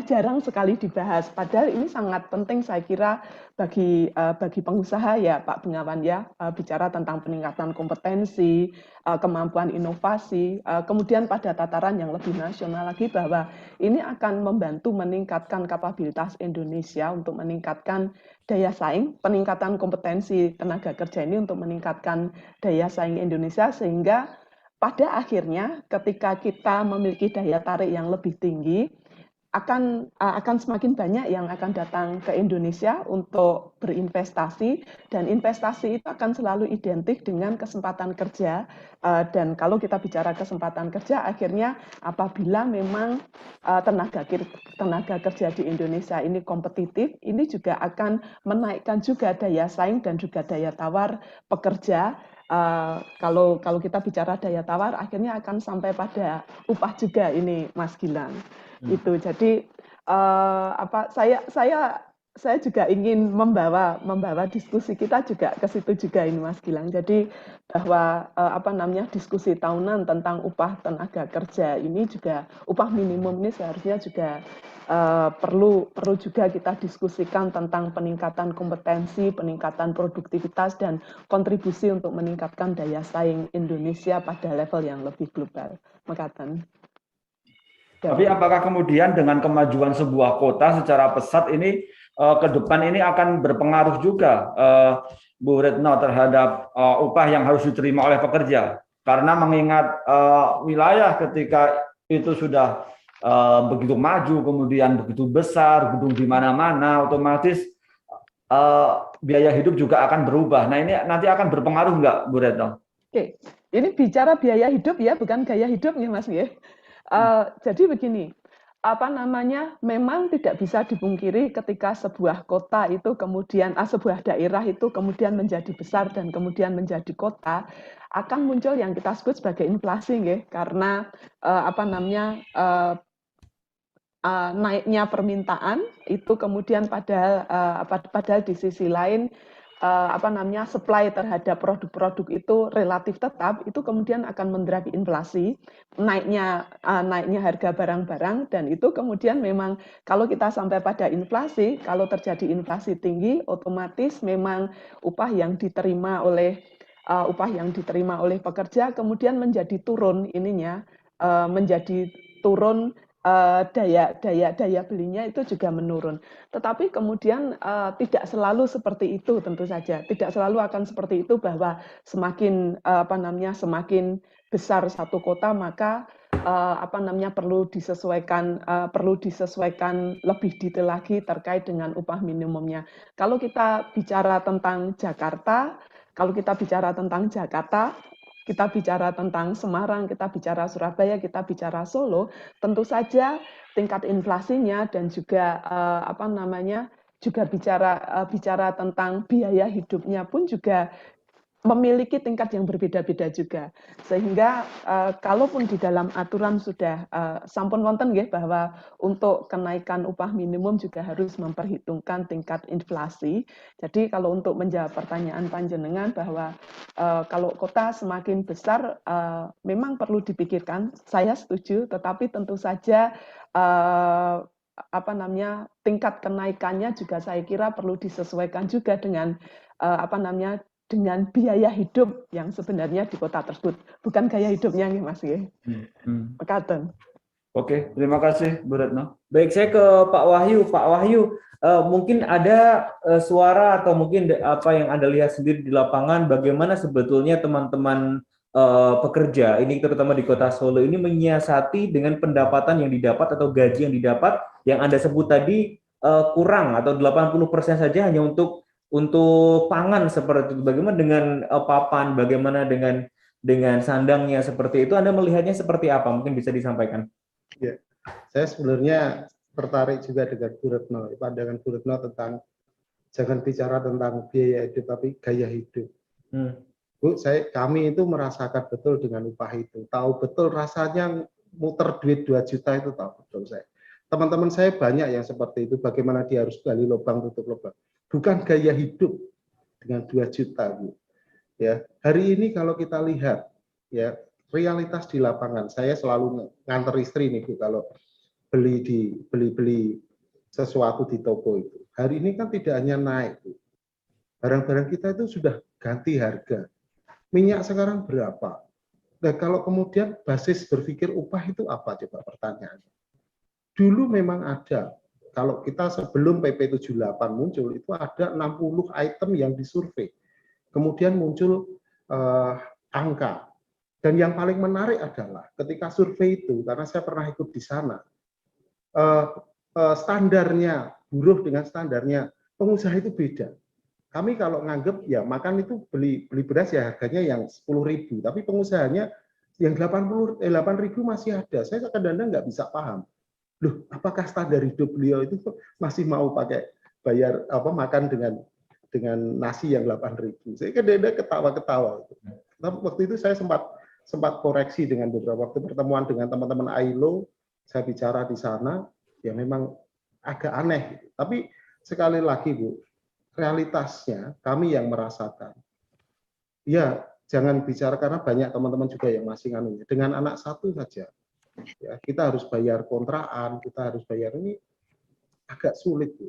jarang sekali dibahas. Padahal ini sangat penting saya kira bagi pengusaha ya Pak Bengawan ya, bicara tentang peningkatan kompetensi, kemampuan inovasi, kemudian pada tataran yang lebih nasional lagi bahwa ini akan membantu meningkatkan kapabilitas Indonesia untuk meningkatkan daya saing, peningkatan kompetensi tenaga kerja ini untuk meningkatkan daya saing Indonesia, sehingga pada akhirnya ketika kita memiliki daya tarik yang lebih tinggi, akan semakin banyak yang akan datang ke Indonesia untuk berinvestasi, dan investasi itu akan selalu identik dengan kesempatan kerja, dan kalau kita bicara kesempatan kerja, akhirnya apabila memang tenaga kerja di Indonesia ini kompetitif, ini juga akan menaikkan juga daya saing dan juga daya tawar pekerja. Kalau kita bicara daya tawar, akhirnya akan sampai pada upah juga ini, Mas Gilang. Itu jadi saya juga ingin membawa diskusi kita juga ke situ juga ini, Mas Gilang. Jadi bahwa diskusi tahunan tentang upah tenaga kerja ini juga, upah minimum ini seharusnya juga perlu juga kita diskusikan tentang peningkatan kompetensi, peningkatan produktivitas, dan kontribusi untuk meningkatkan daya saing Indonesia pada level yang lebih global. Makatan. Tapi apakah kemudian dengan kemajuan sebuah kota secara pesat ini ke depan ini akan berpengaruh juga, Bu Retno, terhadap upah yang harus diterima oleh pekerja? Karena mengingat wilayah ketika itu sudah begitu maju, kemudian begitu besar, gedung di mana-mana, otomatis biaya hidup juga akan berubah. Nah, ini nanti akan berpengaruh nggak, Bu Retno? Oke, ini bicara biaya hidup ya, bukan gaya hidup ya, Mas ya. Jadi begini, memang tidak bisa dipungkiri ketika sebuah kota itu kemudian, sebuah daerah itu kemudian menjadi besar dan kemudian menjadi kota, akan muncul yang kita sebut sebagai inflasi, ya, karena naiknya permintaan itu kemudian padahal di sisi lain supply terhadap produk-produk itu relatif tetap, itu kemudian akan mendrive inflasi, naiknya harga barang-barang, dan itu kemudian memang kalau kita sampai pada inflasi, kalau terjadi inflasi tinggi, otomatis memang upah yang diterima oleh pekerja kemudian menjadi turun ininya, menjadi turun, daya belinya itu juga menurun. Tetapi kemudian tidak selalu seperti itu, tentu saja. Tidak selalu akan seperti itu bahwa semakin semakin besar satu kota maka perlu disesuaikan lebih detail lagi terkait dengan upah minimumnya. Kalau kita bicara tentang Jakarta, kita bicara tentang Semarang, kita bicara Surabaya, kita bicara Solo, tentu saja tingkat inflasinya dan juga juga bicara tentang biaya hidupnya pun juga memiliki tingkat yang berbeda-beda juga, sehingga kalaupun di dalam aturan sudah sampun wonten nggih bahwa untuk kenaikan upah minimum juga harus memperhitungkan tingkat inflasi. Jadi kalau untuk menjawab pertanyaan panjenengan bahwa kalau kota semakin besar memang perlu dipikirkan, saya setuju, tetapi tentu saja tingkat kenaikannya juga saya kira perlu disesuaikan juga dengan dengan biaya hidup yang sebenarnya di kota tersebut, bukan gaya hidupnya nih, Mas ya. Mekaten. Oke, terima kasih Bu Retno. Baik, saya ke Pak Wahyu. Pak Wahyu, mungkin ada suara atau mungkin apa yang Anda lihat sendiri di lapangan, bagaimana sebetulnya teman-teman pekerja, ini terutama di Kota Solo ini menyiasati dengan pendapatan yang didapat atau gaji yang didapat, yang Anda sebut tadi kurang atau 80% saja hanya untuk pangan seperti itu. Bagaimana dengan papan, bagaimana dengan sandangnya seperti itu? Anda melihatnya seperti apa? Mungkin bisa disampaikan. Ya, saya sebenarnya tertarik juga dengan Bu Retno, pandangan Bu Retno tentang jangan bicara tentang biaya hidup, tapi gaya hidup. Bu, kami itu merasakan betul dengan upah itu. Tahu betul rasanya muter duit 2 juta itu, tahu betul saya. Teman-teman saya banyak yang seperti itu, bagaimana dia harus gali lubang, tutup lubang. Bukan gaya hidup dengan 2 juta, Bu. Ya, hari ini kalau kita lihat, ya, realitas di lapangan, saya selalu nganter istri nih, Bu, kalau beli sesuatu di toko itu. Hari ini kan tidak hanya naik, Bu. Barang-barang kita itu sudah ganti harga. Minyak sekarang berapa? Nah, kalau kemudian basis berpikir upah itu apa, coba pertanyaannya. Dulu memang ada, kalau kita sebelum PP 78 muncul, itu ada 60 item yang disurvei. Kemudian muncul angka. Dan yang paling menarik adalah ketika survei itu, karena saya pernah ikut di sana, standarnya buruh dengan standarnya pengusaha itu beda. Kami kalau nganggep ya makan itu beli beras ya harganya yang 10.000, tapi pengusahanya yang 8.000 masih ada. Saya kadang-kadang nggak bisa paham. Loh, apakah standar hidup beliau itu masih mau pakai bayar makan dengan nasi yang 8.000? Saya kadang-kadang ketawa-ketawa. Tapi waktu itu saya sempat koreksi dengan beberapa waktu pertemuan dengan teman-teman ILO, saya bicara di sana, ya memang agak aneh. Tapi sekali lagi, Bu, realitasnya kami yang merasakan. Ya, jangan bicara karena banyak teman-teman juga yang masih nganunya. Dengan anak satu saja, ya kita harus bayar kontrakan, kita harus bayar ini agak sulit, Bu.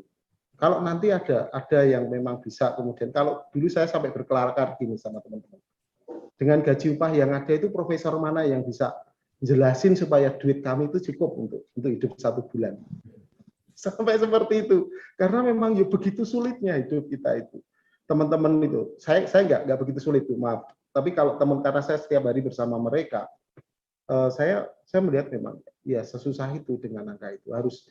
Kalau nanti ada yang memang bisa kemudian, kalau dulu saya sampai berkelakar gini sama teman-teman. Dengan gaji upah yang ada itu profesor mana yang bisa jelasin supaya duit kami itu cukup untuk hidup 1 bulan. Sampai seperti itu, karena memang ya begitu sulitnya hidup kita itu. Teman-teman itu, saya nggak begitu sulit, Bu, maaf. Tapi kalau karena saya setiap hari bersama mereka, saya melihat memang ya sesusah itu dengan angka itu. Harus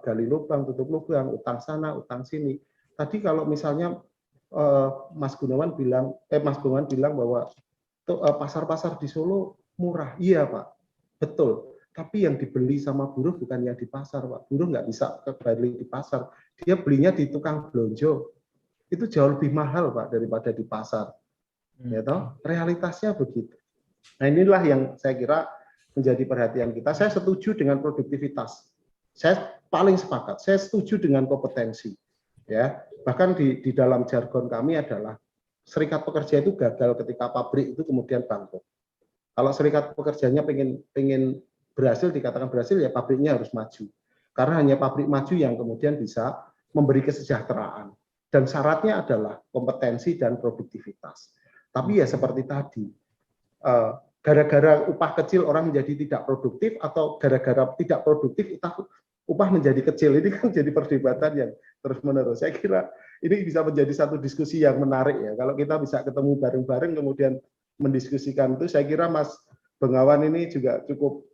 gali lubang, tutup lubang, utang sana, utang sini. Tadi kalau misalnya Mas Gunawan bilang bahwa pasar-pasar di Solo murah, iya Pak, betul. Tapi yang dibeli sama buruh bukan yang di pasar, Pak. Buruh nggak bisa kembali di pasar. Dia belinya di tukang belonjo. Itu jauh lebih mahal, Pak, daripada di pasar. Ya toh? Realitasnya begitu. Nah, inilah yang saya kira menjadi perhatian kita. Saya setuju dengan produktivitas. Saya paling sepakat. Saya setuju dengan kompetensi. Ya, bahkan di dalam jargon kami adalah serikat pekerja itu gagal ketika pabrik itu kemudian bangkrut. Kalau serikat pekerjanya pengen berhasil, dikatakan berhasil, ya pabriknya harus maju. Karena hanya pabrik maju yang kemudian bisa memberi kesejahteraan. Dan syaratnya adalah kompetensi dan produktivitas. Tapi ya seperti tadi, gara-gara upah kecil orang menjadi tidak produktif, atau gara-gara tidak produktif upah menjadi kecil, ini kan jadi perdebatan yang terus-menerus. Saya kira ini bisa menjadi satu diskusi yang menarik ya. Kalau kita bisa ketemu bareng-bareng kemudian mendiskusikan itu, saya kira Mas Bengawan ini juga cukup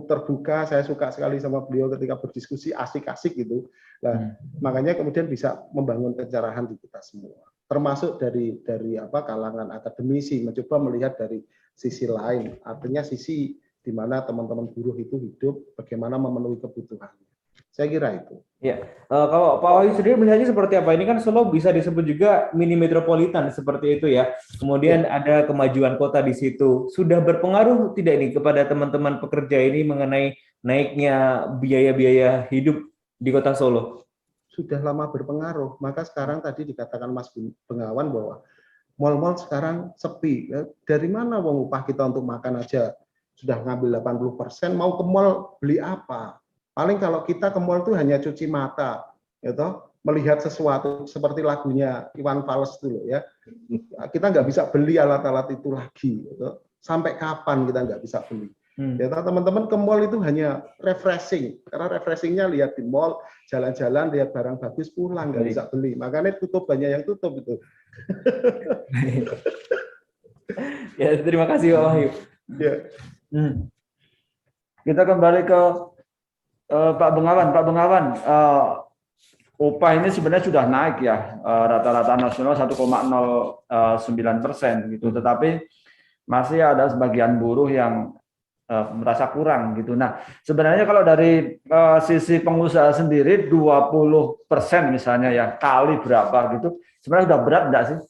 terbuka. Saya suka sekali sama beliau ketika berdiskusi, asik-asik gitu. Nah, makanya kemudian bisa membangun pencerahan di kita semua. Termasuk dari kalangan akademisi mencoba melihat dari sisi lain, artinya sisi di mana teman-teman buruh itu hidup, bagaimana memenuhi kebutuhan. Saya kira itu. Ya, kalau Pak Wahyu sendiri melihatnya seperti apa? Ini kan Solo bisa disebut juga mini metropolitan seperti itu ya. Kemudian ada kemajuan kota di situ. Sudah berpengaruh tidak ini kepada teman-teman pekerja ini mengenai naiknya biaya-biaya hidup di kota Solo? Sudah lama berpengaruh. Maka sekarang tadi dikatakan Mas Bengawan bahwa mal-mal sekarang sepi. Dari mana uang upah kita untuk makan aja sudah ngambil 80%, mau ke mal beli apa? Paling kalau kita ke mall itu hanya cuci mata, ya toh, melihat sesuatu seperti lagunya Iwan Fals dulu ya. Kita nggak bisa beli alat-alat itu lagi. Ya toh. Sampai kapan kita nggak bisa beli? Ya toh, teman-teman ke mall itu hanya refreshing, karena refreshingnya lihat di mall, jalan-jalan, lihat barang bagus, pulang nggak bisa beli. Makanya tutup, banyak yang tutup itu. Ya, terima kasih Pak Wahyu. Ya. Kita kembali ke Pak Bengawan, upah ini sebenarnya sudah naik ya, rata-rata nasional 1,09% gitu. Tetapi masih ada sebagian buruh yang merasa kurang gitu. Nah, sebenarnya kalau dari sisi pengusaha sendiri 20% misalnya ya kali berapa gitu, sebenarnya udah berat enggak sih?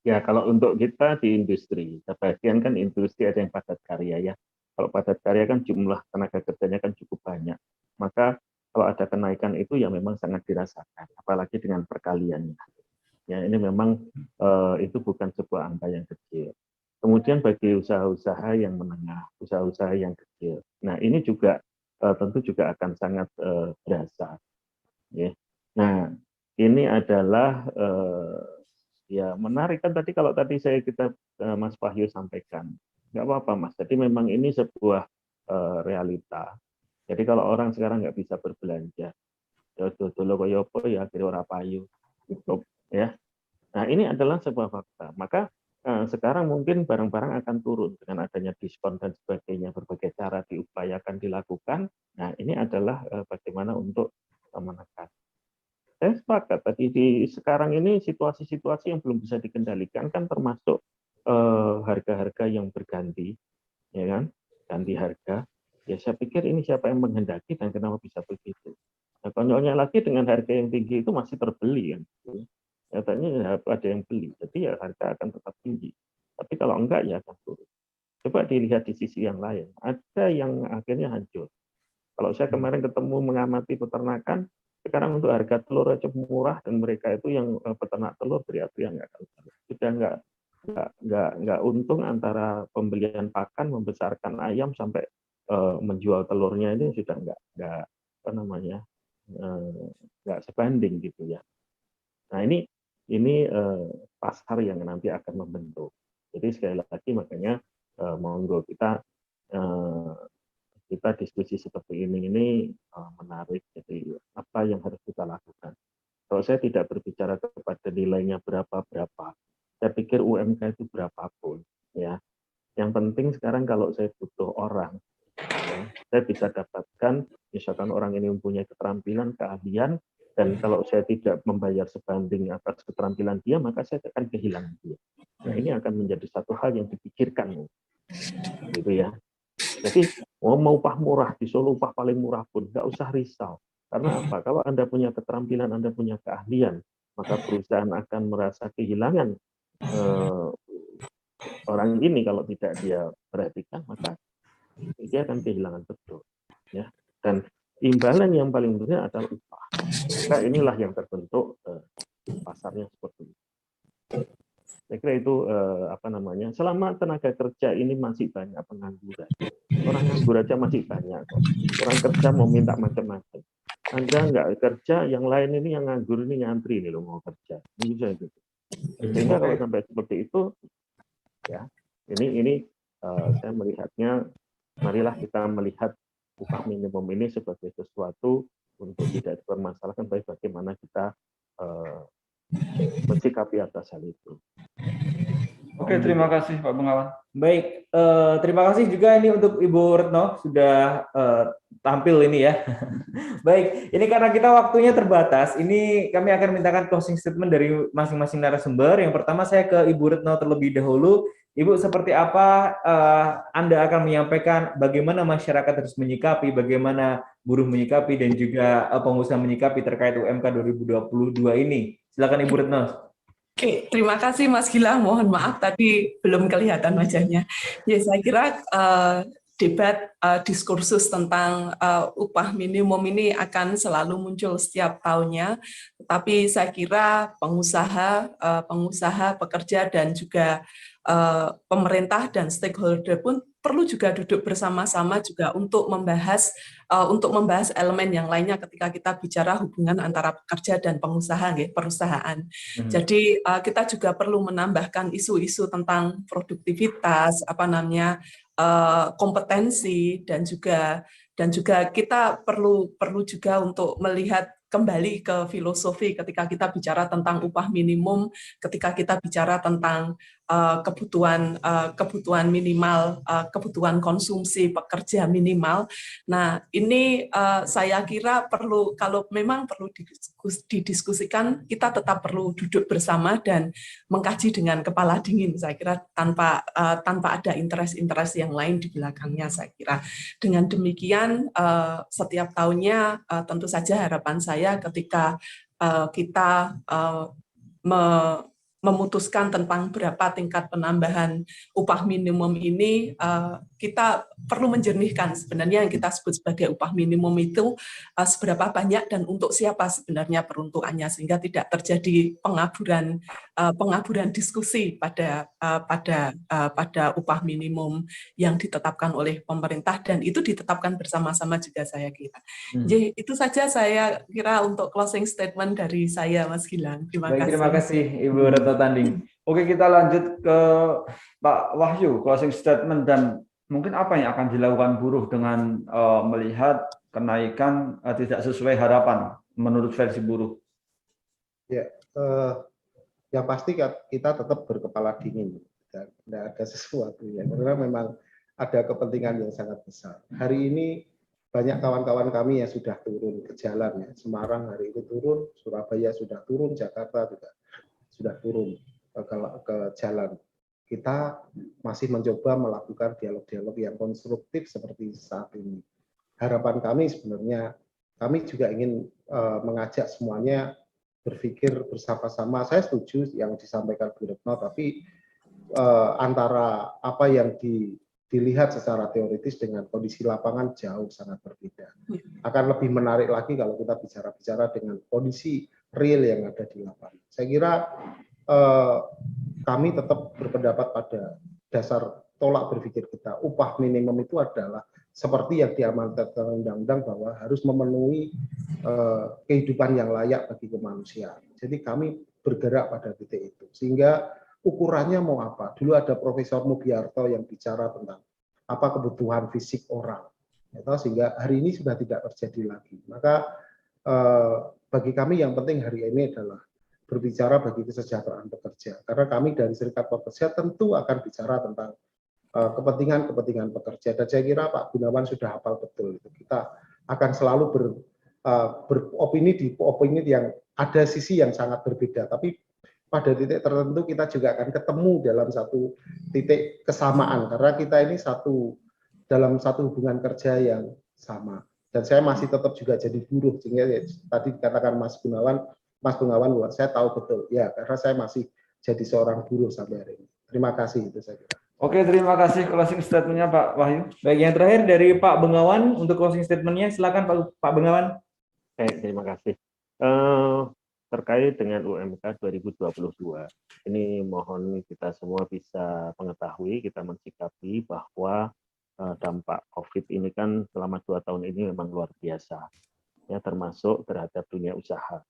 Ya, kalau untuk kita di industri, sebagian kan industri ada yang padat karya ya. Kalau padat karya kan jumlah tenaga kerjanya kan cukup banyak. Maka kalau ada kenaikan itu ya memang sangat dirasakan, apalagi dengan perkaliannya. Ya, ini memang itu bukan sebuah angka yang kecil. Kemudian bagi usaha-usaha yang menengah, usaha-usaha yang kecil. Nah, ini juga tentu juga akan sangat berasa. Ya. Nah, ini adalah ya menarik kan tadi kalau tadi kita Mas Wahyu sampaikan, nggak apa-apa Mas. Jadi memang ini sebuah realita. Jadi kalau orang sekarang nggak bisa berbelanja, ya dulu kaya apa ya akhirnya ora payu, cukup ya. Nah, ini adalah sebuah fakta. Maka sekarang mungkin barang-barang akan turun dengan adanya diskon dan sebagainya, berbagai cara diupayakan dilakukan. Nah, ini adalah bagaimana untuk menekan. Saya sepakat tadi sekarang ini situasi-situasi yang belum bisa dikendalikan kan termasuk harga-harga yang berganti, ya kan, ganti harga. Ya saya pikir ini siapa yang menghendaki dan kenapa bisa begitu. Nah, konyolnya lagi dengan harga yang tinggi itu masih terbeli kan. Katanya ada yang beli, jadi ya harga akan tetap tinggi. Tapi kalau enggak ya akan turun. Coba dilihat di sisi yang lain, ada yang akhirnya hancur. Kalau saya kemarin ketemu mengamati peternakan, sekarang untuk harga telur aja murah dan mereka itu yang peternak telur teriak-teriak sudah nggak untung antara pembelian pakan membesarkan ayam sampai menjual telurnya ini sudah nggak apa namanya nggak sebanding gitu ya. Nah ini pasar yang nanti akan membentuk. Jadi sekali lagi makanya monggo kita diskusi seperti ini menarik. Jadi apa yang harus kita lakukan? Kalau saya tidak berbicara kepada nilainya berapa, saya pikir UMK itu berapapun, ya. Yang penting sekarang kalau saya butuh orang, ya, saya bisa dapatkan, misalkan orang ini mempunyai keterampilan, keahlian, dan kalau saya tidak membayar sebanding atas keterampilan dia, maka saya akan kehilangan dia. Nah, ini akan menjadi satu hal yang dipikirkan, gitu ya. Jadi mau upah murah di Solo, upah paling murah pun nggak usah risau. Karena apa? Kalau Anda punya keterampilan, Anda punya keahlian, maka perusahaan akan merasa kehilangan orang ini kalau tidak dia perhatikan, maka dia akan kehilangan betul. Ya. Dan imbalan yang paling penting adalah upah. Maka inilah yang terbentuk pasarnya seperti itu. Saya kira itu apa namanya, selama tenaga kerja ini masih banyak pengangguran, orang nganggur aja masih banyak kok. Orang kerja mau minta macam-macam. Anda nggak kerja, yang lain ini yang nganggur ini ngantri nih lo mau kerja. Ini bisa gitu. Sehingga kalau sampai seperti itu, ya ini saya melihatnya, marilah kita melihat upah minimum ini sebagai sesuatu untuk tidak dipermasalahkan, baik bagaimana kita mensikapi atas hal itu. Oke, terima kasih Pak Bengawan. Baik, terima kasih juga ini untuk Ibu Retno sudah tampil ini ya. Baik, ini karena kita waktunya terbatas, ini kami akan mintakan closing statement dari masing-masing narasumber. Yang pertama saya ke Ibu Retno terlebih dahulu. Ibu, seperti apa Anda akan menyampaikan bagaimana masyarakat harus menyikapi, bagaimana buruh menyikapi, dan juga pengusaha menyikapi terkait UMK 2022 ini. Silakan Ibu Retno. Oke, terima kasih Mas Gilang. Mohon maaf tadi belum kelihatan wajahnya. Ya, saya kira debat diskursus tentang upah minimum ini akan selalu muncul setiap tahunnya. Tapi saya kira pengusaha, pekerja, dan juga pemerintah dan stakeholder pun perlu juga duduk bersama-sama juga untuk membahas elemen yang lainnya ketika kita bicara hubungan antara pekerja dan pengusaha, perusahaan. Jadi kita juga perlu menambahkan isu-isu tentang produktivitas, kompetensi, dan juga kita perlu juga untuk melihat kembali ke filosofi ketika kita bicara tentang upah minimum, ketika kita bicara tentang kebutuhan minimal, kebutuhan konsumsi pekerja minimal. Nah, ini saya kira perlu, kalau memang perlu didiskusikan, kita tetap perlu duduk bersama dan mengkaji dengan kepala dingin. Saya kira tanpa ada interest yang lain di belakangnya. Saya kira dengan demikian setiap tahunnya tentu saja harapan saya ketika kita memutuskan tentang berapa tingkat penambahan upah minimum ini, kita perlu menjernihkan sebenarnya yang kita sebut sebagai upah minimum itu seberapa banyak dan untuk siapa sebenarnya peruntukannya, sehingga tidak terjadi pengaburan diskusi pada upah minimum yang ditetapkan oleh pemerintah, dan itu ditetapkan bersama-sama juga saya kira. Jadi itu saja saya kira untuk closing statement dari saya, Mas Gilang. Terima kasih. Terima kasih Ibu Retno Tanding. Oke, kita lanjut ke Pak Wahyu, closing statement, dan mungkin apa yang akan dilakukan buruh dengan melihat kenaikan tidak sesuai harapan menurut versi buruh? Ya, yang pasti kita tetap berkepala dingin, tidak ada sesuatu ya, karena memang ada kepentingan yang sangat besar. Hari ini banyak kawan-kawan kami yang sudah turun ke jalan ya. Semarang hari ini turun, Surabaya sudah turun, Jakarta juga sudah turun ke jalan. Kita masih mencoba melakukan dialog-dialog yang konstruktif seperti saat ini. Harapan kami sebenarnya, kami juga ingin mengajak semuanya berpikir bersama-sama. Saya setuju yang disampaikan Bu Retno, tapi antara apa yang dilihat secara teoritis dengan kondisi lapangan jauh sangat berbeda. Akan lebih menarik lagi kalau kita bicara dengan kondisi real yang ada di lapangan. Saya kira kami tetap berpendapat pada dasar tolak berpikir kita. Upah minimum itu adalah seperti yang diamanatkan undang-undang bahwa harus memenuhi kehidupan yang layak bagi kemanusiaan. Jadi kami bergerak pada titik itu. Sehingga ukurannya mau apa? Dulu ada Profesor Mugiarto yang bicara tentang apa kebutuhan fisik orang. Sehingga hari ini sudah tidak terjadi lagi. Maka bagi kami yang penting hari ini adalah berbicara bagi kesejahteraan pekerja. Karena kami dari Serikat Pekerja tentu akan bicara tentang kepentingan pekerja. Dan saya kira Pak Gunawan sudah hafal betul itu. Kita akan selalu beropini di opini yang ada sisi yang sangat berbeda. Tapi pada titik tertentu kita juga akan ketemu dalam satu titik kesamaan. Karena kita ini dalam satu hubungan kerja yang sama. Dan saya masih tetap juga jadi buruh. Sehingga ya, tadi dikatakan Mas Gunawan, saya tahu betul. Ya, karena saya masih jadi seorang buruh sampai hari ini. Terima kasih itu saya kira. Oke, terima kasih closing statement-nya Pak Wahyu. Baik, yang terakhir dari Pak Bengawan untuk closing statement-nya, silakan Pak Bengawan. Baik, terima kasih. Terkait dengan UMK 2022, ini mohon kita semua bisa mengetahui, kita mensikapi bahwa dampak COVID ini kan selama 2 tahun ini memang luar biasa, ya, termasuk terhadap dunia usaha.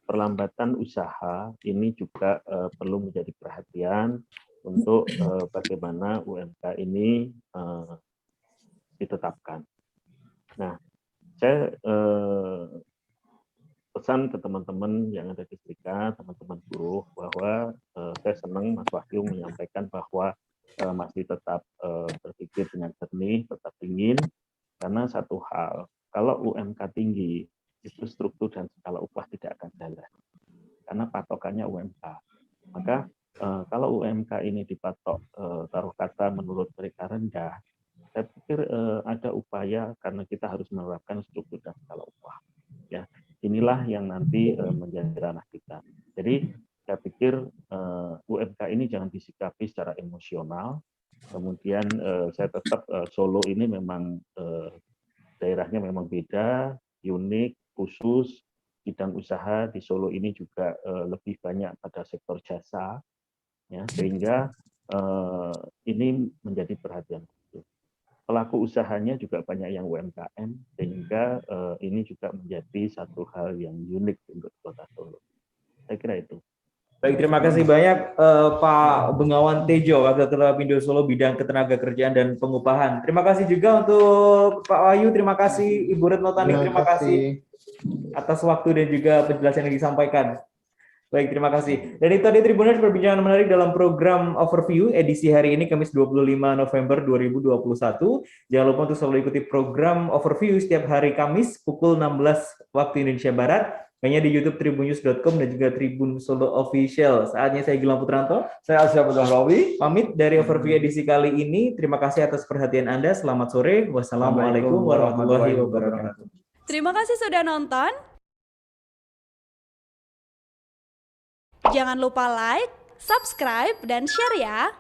Perlambatan usaha ini juga perlu menjadi perhatian untuk bagaimana UMK ini ditetapkan. Nah, saya pesan ke teman-teman yang ada di serikat, teman-teman buruh, bahwa saya senang Mas Wahyu menyampaikan bahwa masih tetap berpikir dengan jernih, tetap dingin, karena satu hal, kalau UMK tinggi, itu struktur dan skala upah tidak akan jalan, karena patokannya UMK. Maka kalau UMK ini dipatok taruh kata menurut mereka rendah, saya pikir ada upaya karena kita harus menerapkan struktur dan skala upah. Ya, inilah yang nanti menjadi ranah kita. Jadi saya pikir UMK ini jangan disikapi secara emosional. Kemudian saya tetap Solo ini memang daerahnya memang beda, unik, khusus. Bidang usaha di Solo ini juga lebih banyak pada sektor jasa, ya, sehingga ini menjadi perhatian. Pelaku usahanya juga banyak yang UMKM, sehingga ini juga menjadi satu hal yang unik untuk Kota Solo. Saya kira itu. Baik, terima kasih banyak Pak Bengawan Tejo, Wakil Ketua Pindo Solo bidang ketenagakerjaan dan pengupahan. Terima kasih juga untuk Pak Wahyu, terima kasih Ibu Retno Tanding, terima kasih atas waktu dan juga penjelasan yang disampaikan. Baik, terima kasih. Dan itu tadi Tribuners perbincangan menarik dalam program Overview edisi hari ini Kamis 25 November 2021. Jangan lupa untuk selalu ikuti program Overview setiap hari Kamis pukul 16 waktu Indonesia Barat, hanya di YouTube tribunnews.com dan juga Tribun Solo Official. Saatnya saya Gilang Putranto, Saya Asyaf Rawi. pamit dari Overview edisi kali ini. Terima kasih atas perhatian Anda. Selamat sore. Wassalamualaikum warahmatullahi wabarakatuh. Terima kasih sudah nonton. Jangan lupa like, subscribe, dan share ya.